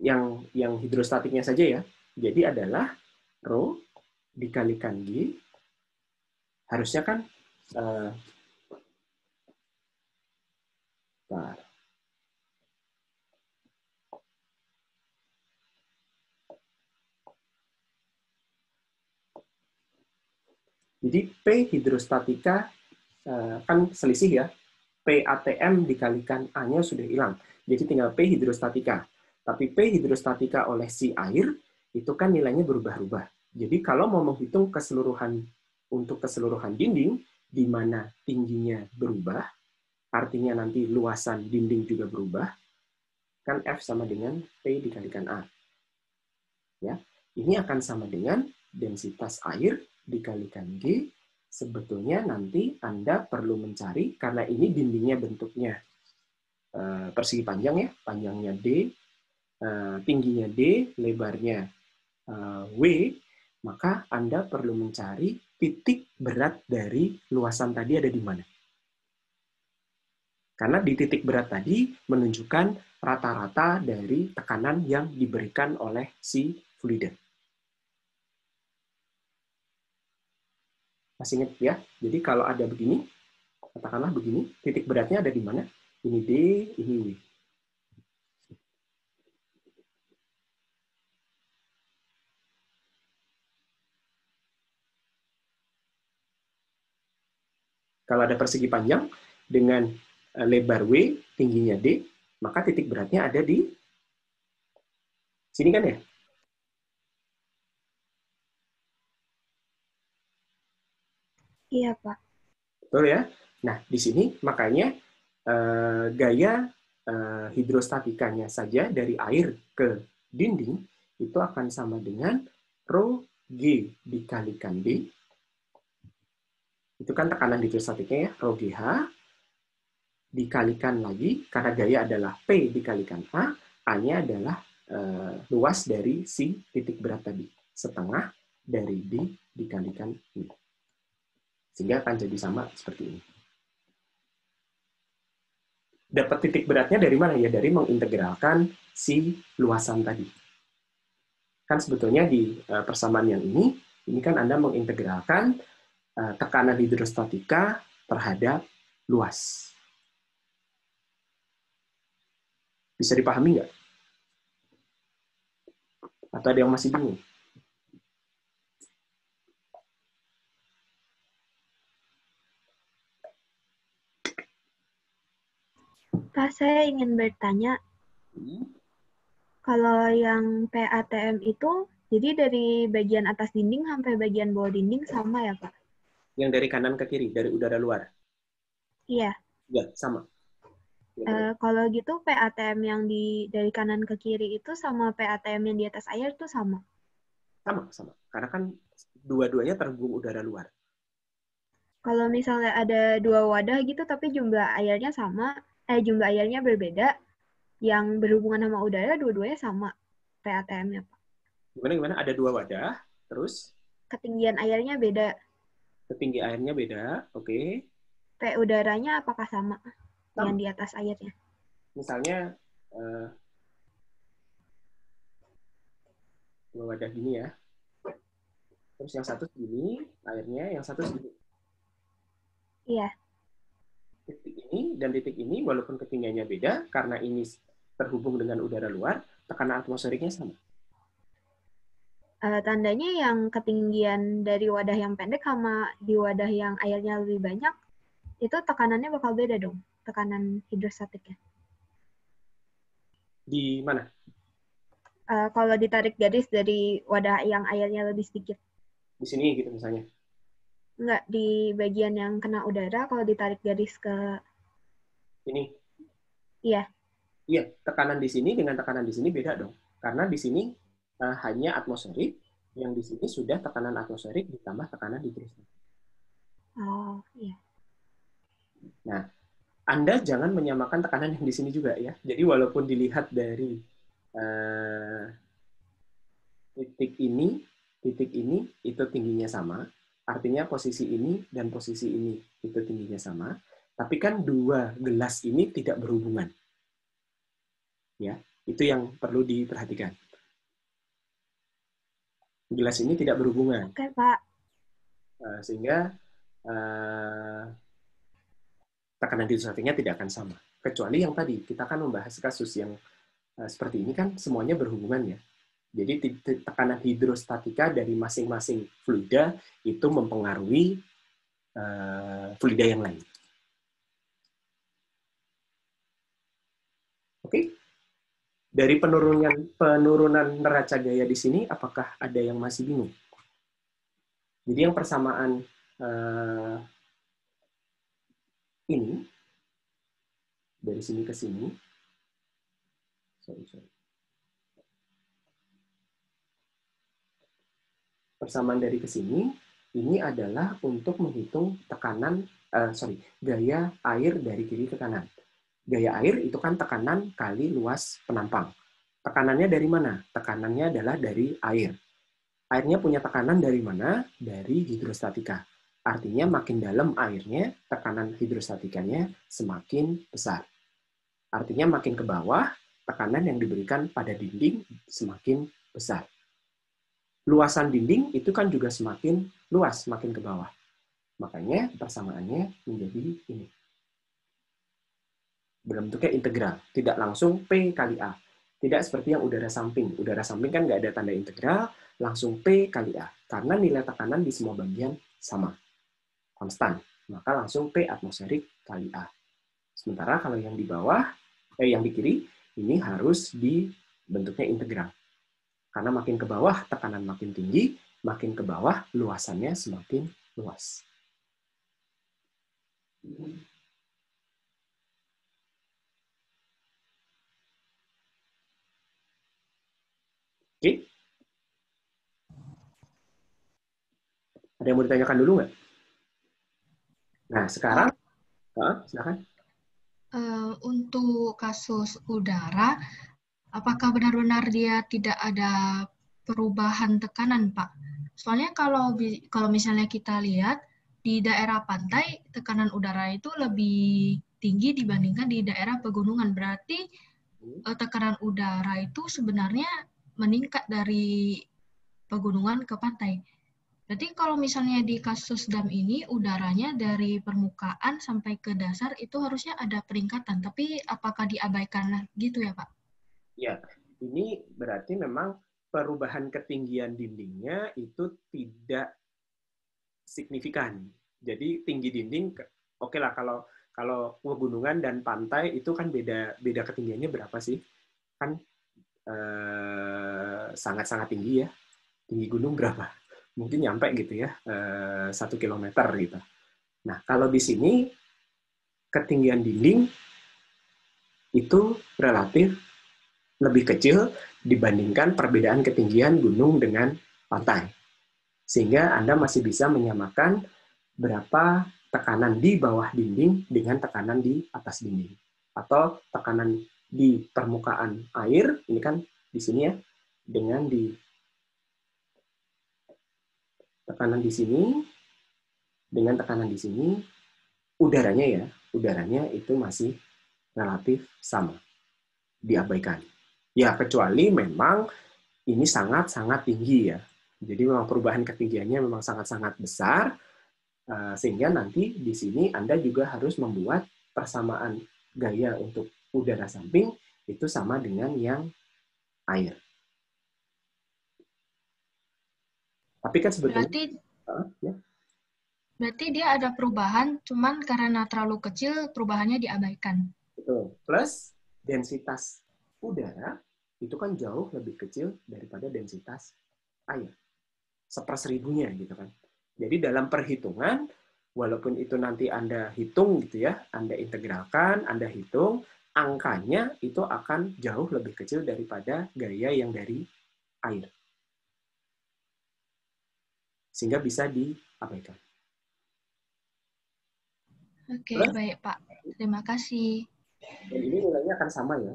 Yang hidrostatiknya saja ya. Jadi adalah rho dikalikan G. Harusnya kan jadi P hidrostatika kan selisih ya. P ATM dikalikan A-nya sudah hilang. Jadi tinggal P hidrostatika. Tapi P hidrostatika oleh si air itu kan nilainya berubah-ubah. Jadi kalau mau menghitung untuk keseluruhan dinding di mana tingginya berubah, artinya nanti luasan dinding juga berubah, kan F sama dengan P dikalikan A. Ya, ini akan sama dengan densitas air dikalikan G. Sebetulnya nanti Anda perlu mencari, karena ini dindingnya bentuknya persegi panjang ya, panjangnya D, tingginya D, lebarnya W, maka Anda perlu mencari titik berat dari luasan tadi ada di mana. Karena di titik berat tadi menunjukkan rata-rata dari tekanan yang diberikan oleh si fluida. Masih ingat ya? Jadi kalau ada begini, katakanlah begini, titik beratnya ada di mana? Ini D, ini W. Kalau ada persegi panjang dengan lebar W, tingginya D, maka titik beratnya ada di sini kan ya? Iya, Pak. Betul ya? Nah, di sini makanya gaya hidrostatikanya saja dari air ke dinding itu akan sama dengan rho G dikalikan D. Itu kan tekanan hidrostatiknya ya, rho GH dikalikan lagi, karena gaya adalah P dikalikan A, A-nya adalah luas dari si titik berat tadi, setengah dari D dikalikan I. Sehingga akan jadi sama seperti ini. Dapat titik beratnya dari mana? Ya dari mengintegralkan si luasan tadi. Kan sebetulnya di persamaan yang ini kan Anda mengintegralkan tekanan hidrostatika terhadap luas. Bisa dipahami nggak? Atau ada yang masih bingung? Pak, saya ingin bertanya, kalau yang PATM itu, jadi dari bagian atas dinding sampai bagian bawah dinding sama ya, Pak? Yang dari kanan ke kiri, dari udara luar? Iya. Ya, sama. Kalau gitu PATM yang dari kanan ke kiri itu sama PATM yang di atas air itu sama? Sama. Karena kan dua-duanya terhubung udara luar. Kalau misalnya ada dua wadah gitu, tapi jumlah airnya sama, jumlah airnya berbeda, yang berhubungan sama udara, dua-duanya sama PATM-nya, Pak. Gimana? Ada dua wadah, terus? Ketinggian airnya beda. Ketinggi airnya beda, oke. P udaranya apakah sama? Sama. Yang di atas airnya? Misalnya, dua wadah gini ya. Terus yang satu segini, airnya, yang satu segini. Iya. Titik ini dan titik ini, walaupun ketinggiannya beda, karena ini terhubung dengan udara luar, tekanan atmosferiknya sama. Tandanya yang ketinggian dari wadah yang pendek sama di wadah yang airnya lebih banyak, itu tekanannya bakal beda dong, tekanan hidrostatiknya. Di mana? Kalau ditarik garis dari wadah yang airnya lebih sedikit. Di sini gitu misalnya? Enggak, di bagian yang kena udara, kalau ditarik garis ke... Ini? Iya. Iya, tekanan di sini dengan tekanan di sini beda dong. Karena di sini hanya atmosferik, yang di sini sudah tekanan atmosferik ditambah tekanan hidrostatik. Oh, iya. Nah, Anda jangan menyamakan tekanan yang di sini juga ya. Jadi walaupun dilihat dari titik ini itu tingginya sama, artinya posisi ini dan posisi ini itu tingginya sama, tapi kan dua gelas ini tidak berhubungan. Ya, itu yang perlu diperhatikan. Gelas ini tidak berhubungan. Oke, Pak. Sehingga tekanan hidrostatiknya tidak akan sama. Kecuali yang tadi, kita kan membahas kasus yang seperti ini kan semuanya berhubungan ya. Jadi tekanan hidrostatika dari masing-masing fluida itu mempengaruhi fluida yang lain. Oke? Dari penurunan neraca gaya di sini, apakah ada yang masih bingung? Jadi yang persamaan ini, dari sini ke sini, persamaan dari ke sini, ini adalah untuk menghitung gaya air dari kiri ke kanan. Gaya air itu kan tekanan kali luas penampang. Tekanannya dari mana? Tekanannya adalah dari air. Airnya punya tekanan dari mana? Dari hidrostatika. Artinya makin dalam airnya, tekanan hidrostatikanya semakin besar. Artinya makin ke bawah, tekanan yang diberikan pada dinding semakin besar. Luasan dinding itu kan juga semakin luas, makin ke bawah. Makanya persamaannya menjadi ini. Bentuknya integral, tidak langsung P kali A. Tidak seperti yang udara samping. Udara samping kan nggak ada tanda integral, langsung P kali A. Karena nilai tekanan di semua bagian sama, konstan. Maka langsung P atmosferik kali A. Sementara kalau yang di bawah, yang di kiri, ini harus dibentuknya integral. Karena makin ke bawah, tekanan makin tinggi, makin ke bawah, luasannya semakin luas. Oke? Ada yang mau ditanyakan dulu nggak? Nah, sekarang, silakan. Untuk kasus udara, apakah benar-benar dia tidak ada perubahan tekanan, Pak? Soalnya kalau misalnya kita lihat, di daerah pantai, tekanan udara itu lebih tinggi dibandingkan di daerah pegunungan. Berarti tekanan udara itu sebenarnya meningkat dari pegunungan ke pantai. Berarti kalau misalnya di kasus dam ini, udaranya dari permukaan sampai ke dasar itu harusnya ada peningkatan. Tapi apakah diabaikan gitu ya, Pak? Ya, ini berarti memang perubahan ketinggian dindingnya itu tidak signifikan. Jadi tinggi dinding, oke lah Kalau pegunungan dan pantai itu kan beda ketinggiannya berapa sih? Kan sangat-sangat tinggi ya. Tinggi gunung berapa? Mungkin nyampe gitu ya, 1 kilometer gitu. Nah, kalau di sini ketinggian dinding itu relatif lebih kecil dibandingkan perbedaan ketinggian gunung dengan pantai. Sehingga Anda masih bisa menyamakan berapa tekanan di bawah dinding dengan tekanan di atas dinding. Atau tekanan di permukaan air, ini kan di sini ya, dengan di tekanan di sini, dengan tekanan di sini, udaranya itu masih relatif sama, diabaikan. Ya, kecuali memang ini sangat-sangat tinggi ya. Jadi memang perubahan ketinggiannya memang sangat-sangat besar, sehingga nanti di sini Anda juga harus membuat persamaan gaya untuk udara samping itu sama dengan yang air. Tapi kan sebetulnya... Berarti dia ada perubahan, cuman karena terlalu kecil, perubahannya diabaikan. Betul. Plus, densitas udara itu kan jauh lebih kecil daripada densitas air. 1/1000-nya gitu kan. Jadi dalam perhitungan, walaupun itu nanti Anda hitung gitu ya, Anda integralkan, Anda hitung, angkanya itu akan jauh lebih kecil daripada gaya yang dari air. Sehingga bisa diabaikan. Oke, baik Pak. Terima kasih. Dan ini nilainya akan sama ya.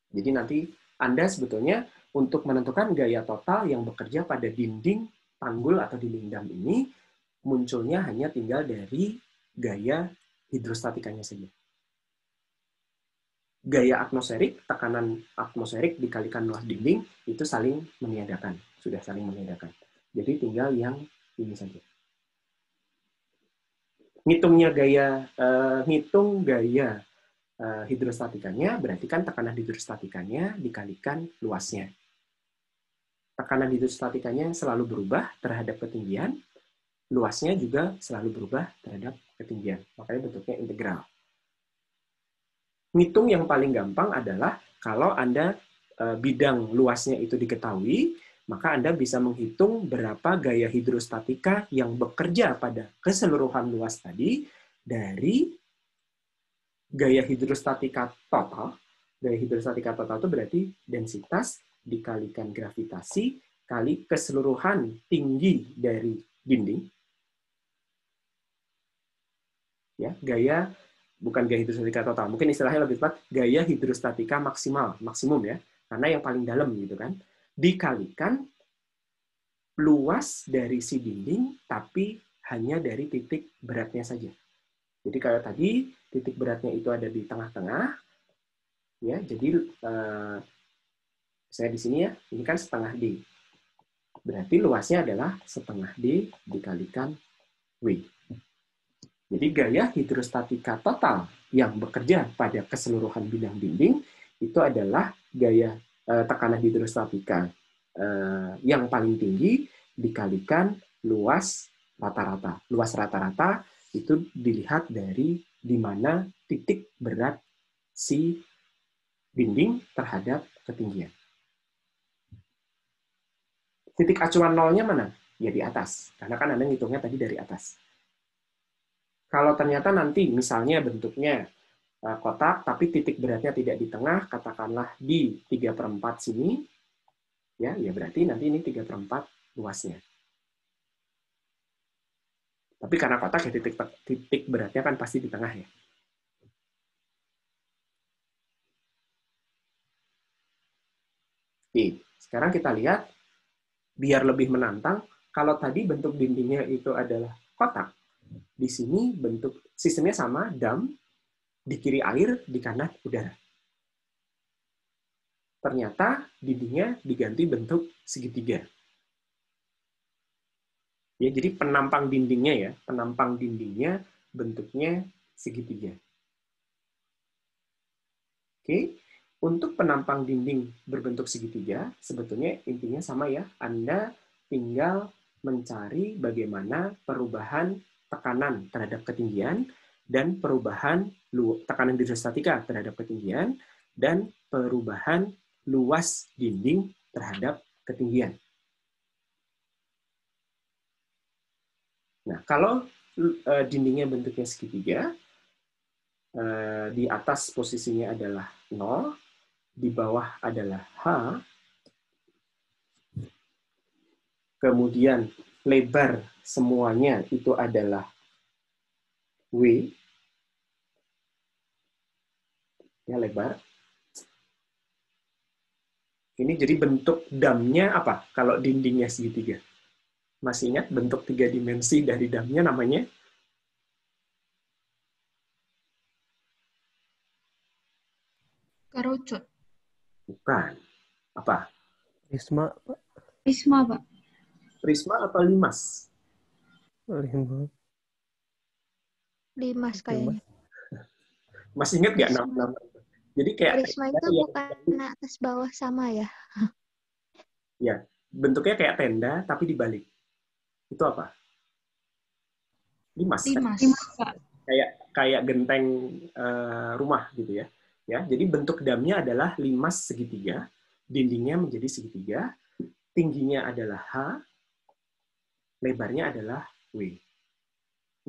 Jadi nanti Anda sebetulnya untuk menentukan gaya total yang bekerja pada dinding tanggul atau dinding dam ini, munculnya hanya tinggal dari gaya hidrostatikanya saja. Gaya atmosferik, tekanan atmosferik dikalikan luas dinding, itu saling meniadakan. Sudah saling meniadakan. Jadi tinggal yang ini saja. Ngitung gaya hidrostatikanya, berarti kan tekanan hidrostatikanya dikalikan luasnya. Tekanan hidrostatikanya selalu berubah terhadap ketinggian, luasnya juga selalu berubah terhadap ketinggian. Makanya bentuknya integral. Ngitung yang paling gampang adalah kalau Anda bidang luasnya itu diketahui, maka Anda bisa menghitung berapa gaya hidrostatika yang bekerja pada keseluruhan luas tadi dari gaya hidrostatika total. Gaya hidrostatika total itu berarti densitas dikalikan gravitasi kali keseluruhan tinggi dari dinding. Ya, bukan gaya hidrostatika total. Mungkin istilahnya lebih tepat gaya hidrostatika maksimum ya, karena yang paling dalam gitu kan. Dikalikan luas dari si dinding, tapi hanya dari titik beratnya saja. Jadi kalau tadi titik beratnya itu ada di tengah-tengah, ya. Jadi saya di sini ya, ini kan setengah D. Berarti luasnya adalah setengah D dikalikan W. Jadi gaya hidrostatika total yang bekerja pada keseluruhan bidang dinding itu adalah gaya tekanan hidrostatika yang paling tinggi dikalikan luas rata-rata. Luas rata-rata itu dilihat dari di mana titik berat si dinding terhadap ketinggian. Titik acuan nolnya mana? Ya di atas, karena kan Anda ngitungnya tadi dari atas. Kalau ternyata nanti misalnya bentuknya kotak, tapi titik beratnya tidak di tengah, katakanlah di 3/4 sini, ya berarti nanti ini 3/4 luasnya. Tapi karena kotak ya titik beratnya kan pasti di tengah ya. Oke, sekarang kita lihat, biar lebih menantang, kalau tadi bentuk dindingnya itu adalah kotak, di sini bentuk sistemnya sama, dam, di kiri air, di kanan udara. Ternyata dindingnya diganti bentuk segitiga. Ya, jadi penampang dindingnya bentuknya segitiga. Oke, untuk penampang dinding berbentuk segitiga, sebetulnya intinya sama ya. Anda tinggal mencari bagaimana perubahan tekanan terhadap ketinggian dan perubahan tekanan hidrostatika terhadap ketinggian, dan perubahan luas dinding terhadap ketinggian. Nah, kalau dindingnya bentuknya segitiga, di atas posisinya adalah 0, di bawah adalah H, kemudian lebar semuanya itu adalah W, ya lebar. Ini jadi bentuk damnya apa? Kalau dindingnya segitiga. Masih ingat bentuk 3 dimensi dari damnya namanya? Kerucut. Bukan. Apa? Prisma, Pak. Prisma, Pak. Prisma atau limas? Limas kayaknya. Masih ingat nggak nama-nama? Jadi kayak Prisma itu bukan atas bawah sama ya? Ya, bentuknya kayak tenda tapi dibalik. Itu apa? Limas. Limas. Kan? Kayak genteng rumah gitu ya. Ya, jadi bentuk damnya adalah limas segitiga, dindingnya menjadi segitiga, tingginya adalah H, lebarnya adalah W.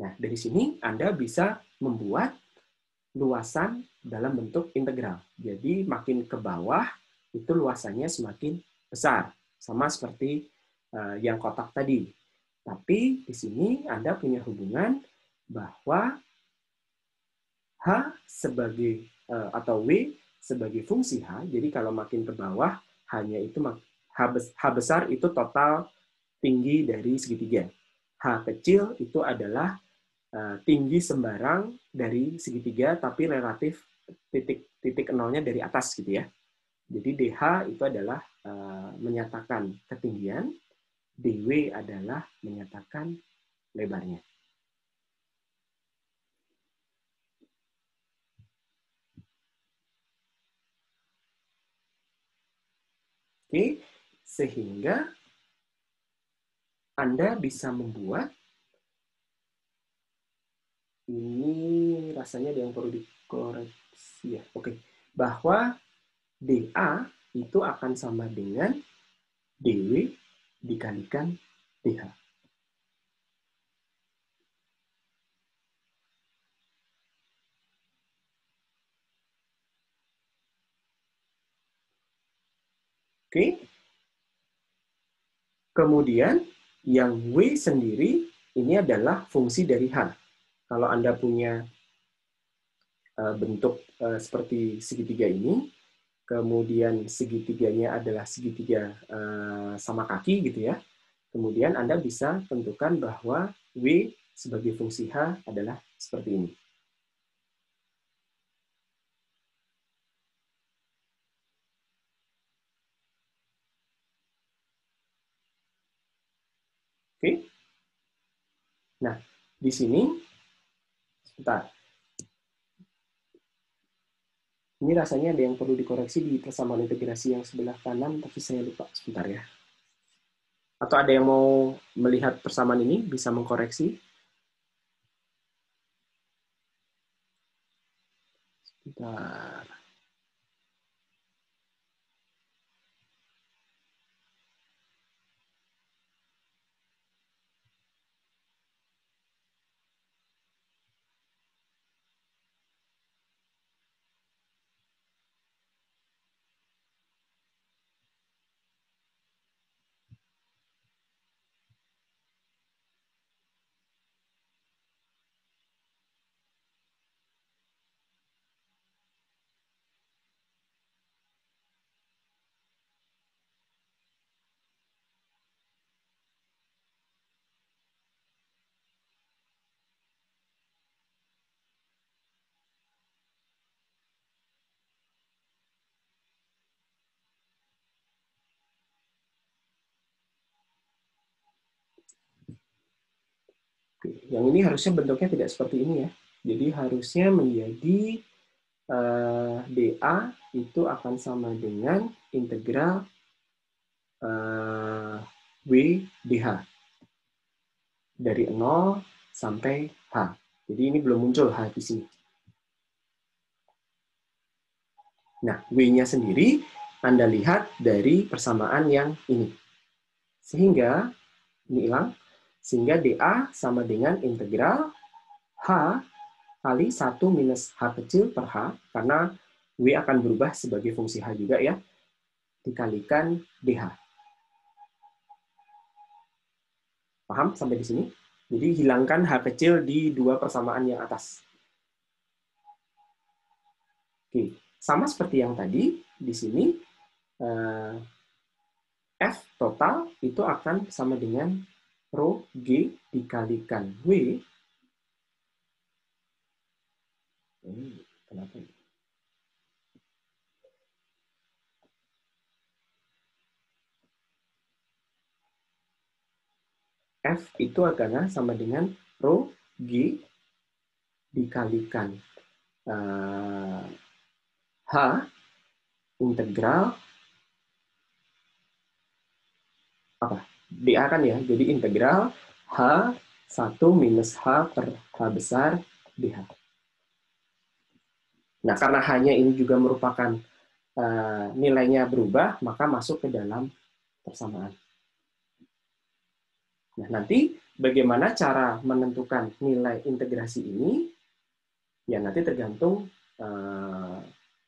Nah, dari sini Anda bisa membuat luasan dalam bentuk integral. Jadi makin ke bawah itu luasannya semakin besar, sama seperti yang kotak tadi. Tapi di sini Anda punya hubungan bahwa H sebagai atau W sebagai fungsi H. Jadi kalau makin ke bawah hanya itu H besar itu total tinggi dari segitiga. H kecil itu adalah tinggi sembarang dari segitiga tapi relatif titik nolnya dari atas gitu ya. Jadi DH itu adalah menyatakan ketinggian, DW adalah menyatakan lebarnya. Oke, sehingga Anda bisa membuat ini rasanya ada yang perlu dikoreksi ya. Oke, bahwa DA itu akan sama dengan DW dikalikan DH. Oke. Kemudian yang W sendiri ini adalah fungsi dari H. Kalau Anda punya bentuk seperti segitiga ini, kemudian segitiganya adalah segitiga sama kaki gitu ya. Kemudian Anda bisa tentukan bahwa W sebagai fungsi H adalah seperti ini. Oke. Nah, di sini sebentar. Ini rasanya ada yang perlu dikoreksi di persamaan integrasi yang sebelah kanan, tapi saya lupa. Sebentar ya. Atau ada yang mau melihat persamaan ini, bisa mengkoreksi? Sebentar. Yang ini harusnya bentuknya tidak seperti ini ya. Jadi harusnya menjadi DA itu akan sama dengan integral W dH. Dari 0 sampai H. Jadi ini belum muncul H di sini. Nah, W-nya sendiri Anda lihat dari persamaan yang ini. Sehingga, ini hilang, sehingga dA sama dengan integral H kali 1 minus H kecil per H, karena W akan berubah sebagai fungsi H juga ya, dikalikan dH. Paham sampai di sini? Jadi hilangkan H kecil di dua persamaan yang atas. Oke, sama seperti yang tadi, di sini F total itu akan sama dengan rho G dikalikan W. Kenapa? F itu akan sama dengan rho G dikalikan H integral apa? dA kan ya, jadi integral H 1 minus H per H besar dH. Nah, karena hanya ini juga merupakan nilainya berubah, maka masuk ke dalam persamaan. Nah, nanti bagaimana cara menentukan nilai integrasi ini? Ya, nanti tergantung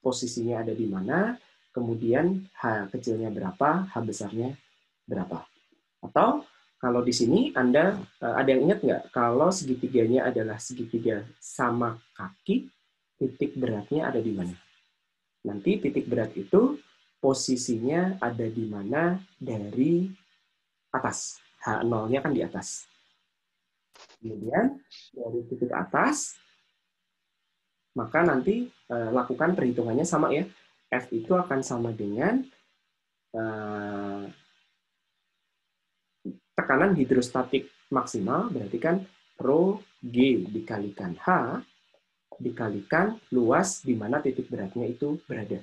posisinya ada di mana, kemudian H kecilnya berapa, H besarnya berapa. Atau kalau di sini Anda ada yang ingat nggak kalau segitiganya adalah segitiga sama kaki, titik beratnya ada di mana? Nanti titik berat itu posisinya ada di mana dari atas. H0-nya kan di atas. Kemudian dari titik atas, maka nanti lakukan perhitungannya sama ya. F itu akan sama dengan tekanan hidrostatik maksimal, berarti kan rho G dikalikan H dikalikan luas di mana titik beratnya itu berada.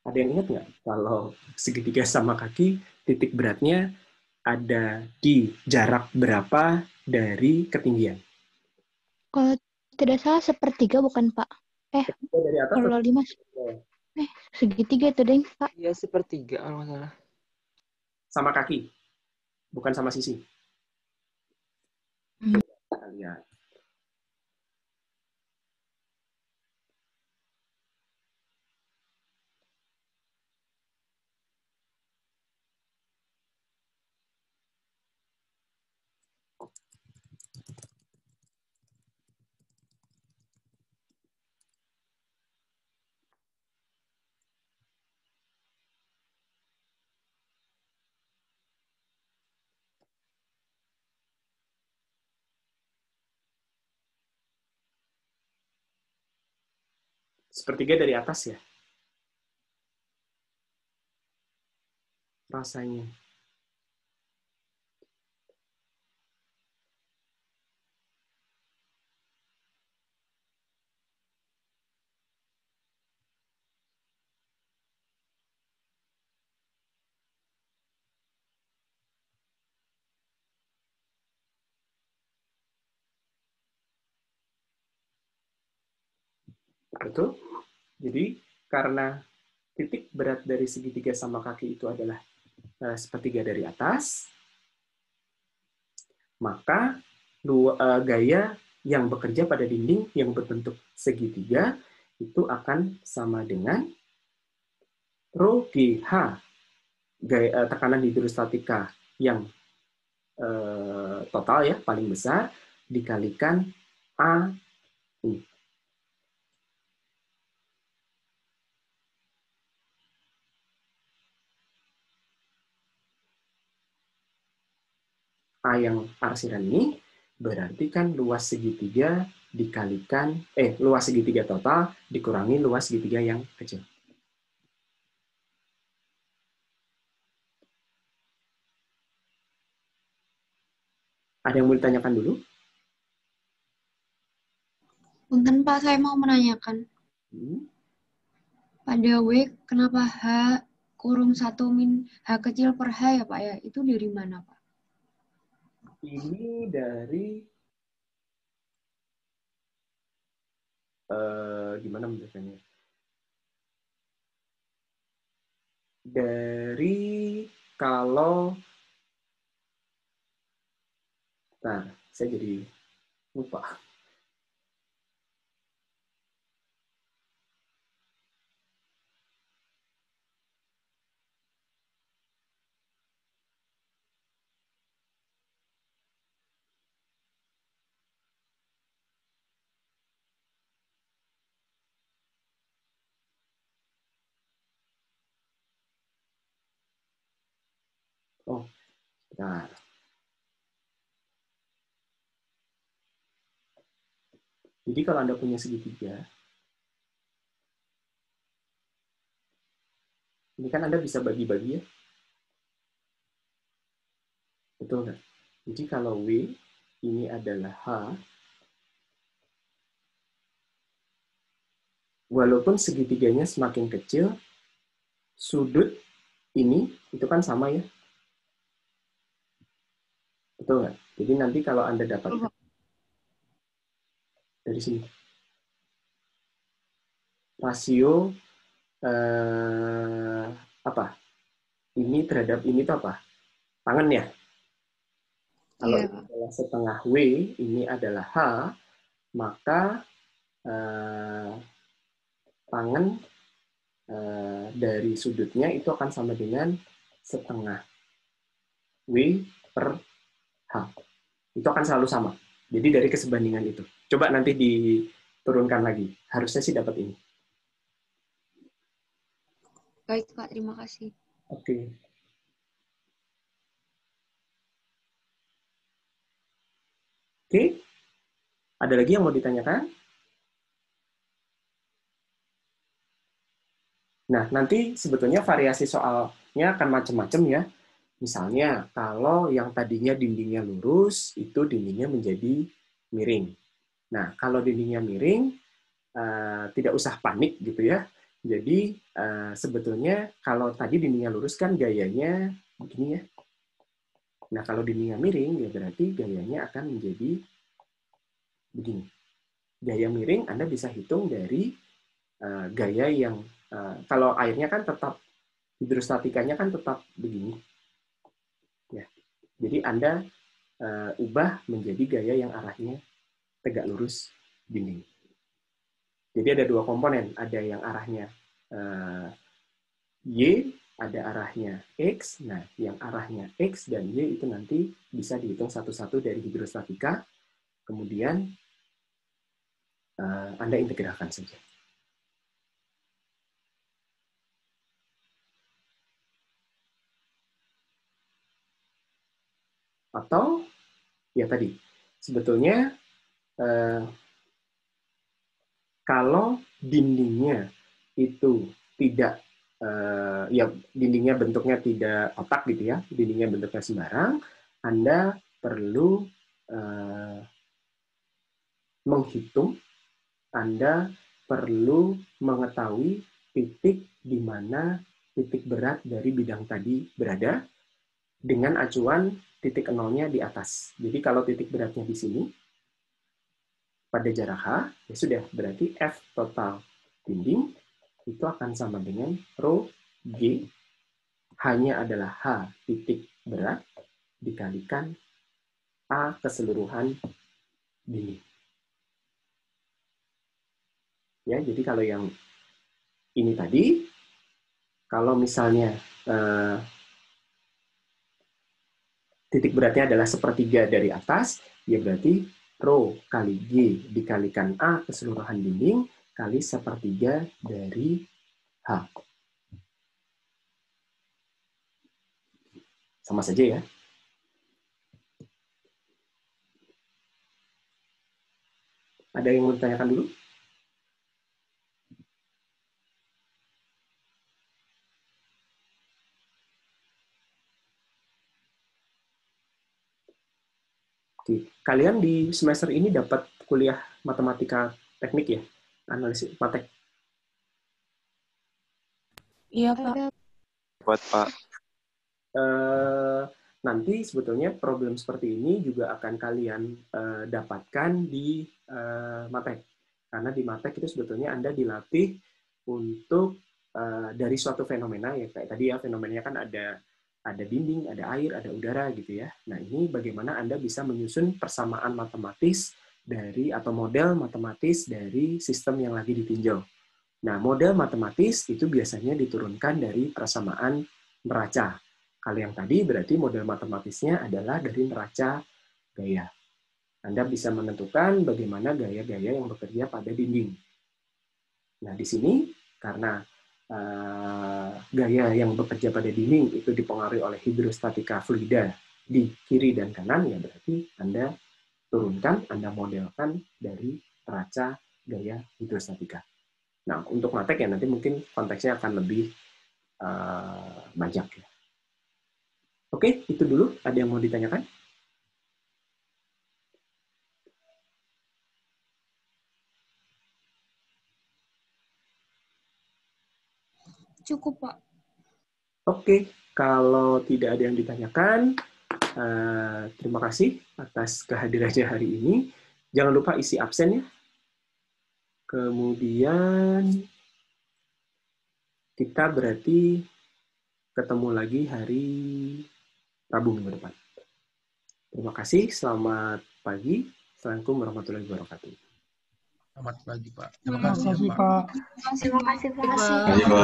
Ada yang ingat nggak kalau segitiga sama kaki, titik beratnya ada di jarak berapa dari ketinggian? Kalau tidak salah sepertiga bukan Pak? Dari atas kalau 5 segitiga itu deng Pak? Iya sepertiga kalau nggak salah. Sama kaki, bukan sama sisi. Kita lihat. Sepertiga dari atas ya? Rasanya. Betul? Jadi, karena titik berat dari segitiga sama kaki itu adalah sepertiga dari atas, maka gaya yang bekerja pada dinding yang berbentuk segitiga itu akan sama dengan rho GH, gaya tekanan hidrostatika yang total ya, paling besar, dikalikan A ini. A yang arsiran ini berarti kan luas segitiga dikalikan luas segitiga total dikurangi luas segitiga yang kecil. Ada yang mau ditanyakan dulu? Punten Pak, saya mau menanyakan. Pada W, kenapa H kurung 1 min H kecil per H ya Pak ya? Itu dari mana Pak? Ini dari gimana menjelaskannya? Dari kalau, nah saya jadi lupa. Oh, nah. Jadi kalau Anda punya segitiga, ini kan Anda bisa bagi-bagi ya. Betul nggak? Jadi kalau W ini adalah H, walaupun segitiganya semakin kecil, sudut ini itu kan sama ya. Betul nggak? Jadi nanti kalau Anda dapatkan dari sini, rasio apa? Ini terhadap ini itu apa? Tangan ya? Kalau ini adalah setengah W, ini adalah H, maka tangan dari sudutnya itu akan sama dengan setengah W per H. Itu akan selalu sama. Jadi dari kesebandingan itu. Coba nanti diturunkan lagi. Harusnya sih dapat ini. Baik, Pak. Terima kasih. Oke. Oke. Ada lagi yang mau ditanyakan? Nah, nanti sebetulnya variasi soalnya akan macam-macam ya. Misalnya, kalau yang tadinya dindingnya lurus, itu dindingnya menjadi miring. Nah, kalau dindingnya miring, tidak usah panik gitu ya. Jadi, sebetulnya kalau tadi dindingnya lurus kan gayanya begini ya. Nah, kalau dindingnya miring, ya berarti gayanya akan menjadi begini. Gaya miring Anda bisa hitung dari gaya yang, kalau airnya kan tetap, hidrostatikanya kan tetap begini. Ya. Jadi Anda ubah menjadi gaya yang arahnya tegak lurus dinding. Jadi ada dua komponen, ada yang arahnya Y, ada arahnya X. Nah, yang arahnya X dan Y itu nanti bisa dihitung satu-satu dari hidrostatika, kemudian Anda integralkan saja. Atau, ya tadi, sebetulnya kalau dindingnya itu tidak, ya dindingnya bentuknya tidak kotak gitu ya, dindingnya bentuknya sembarang, Anda perlu menghitung, Anda perlu mengetahui titik di mana titik berat dari bidang tadi berada dengan acuan titik nolnya di atas. Jadi kalau titik beratnya di sini, pada jarak H, ya sudah, berarti F total dinding itu akan sama dengan rho G, hanya adalah H titik berat dikalikan A keseluruhan dinding. Ya, jadi kalau yang ini tadi, kalau misalnya titik beratnya adalah sepertiga dari atas, ya berarti rho kali G dikalikan A keseluruhan dinding kali sepertiga dari H. Sama saja ya. Ada yang mau ditanyakan dulu? Oke. Kalian di semester ini dapat kuliah matematika teknik ya? Analisis matek. Iya, Pak. Buat Pak. Nanti sebetulnya problem seperti ini juga akan kalian dapatkan di matek. Karena di Matek itu sebetulnya Anda dilatih untuk dari suatu fenomena, ya kayak tadi ya, fenomenanya kan ada dinding, ada air, ada udara gitu ya. Nah, ini bagaimana Anda bisa menyusun persamaan matematis dari atau model matematis dari sistem yang lagi ditinjau. Nah, model matematis itu biasanya diturunkan dari persamaan neraca. Kalau yang tadi berarti model matematisnya adalah dari neraca gaya. Anda bisa menentukan bagaimana gaya-gaya yang bekerja pada dinding. Nah, di sini karena gaya yang bekerja pada dinding itu dipengaruhi oleh hidrostatika fluida di kiri dan kanan, ya berarti Anda turunkan, Anda modelkan dari neraca gaya hidrostatika. Nah, untuk Matek ya nanti mungkin konteksnya akan lebih banyak ya. Oke, itu dulu. Ada yang mau ditanyakan? Cukup, Pak. Oke, kalau tidak ada yang ditanyakan, terima kasih atas kehadirannya hari ini. Jangan lupa isi absen ya. Kemudian kita berarti ketemu lagi hari Rabu minggu depan. Terima kasih, selamat pagi. Assalamualaikum warahmatullahi wabarakatuh. Selamat pagi, Pak. Terima kasih, Pak. Terima kasih, Pak. Terima kasih, Pak.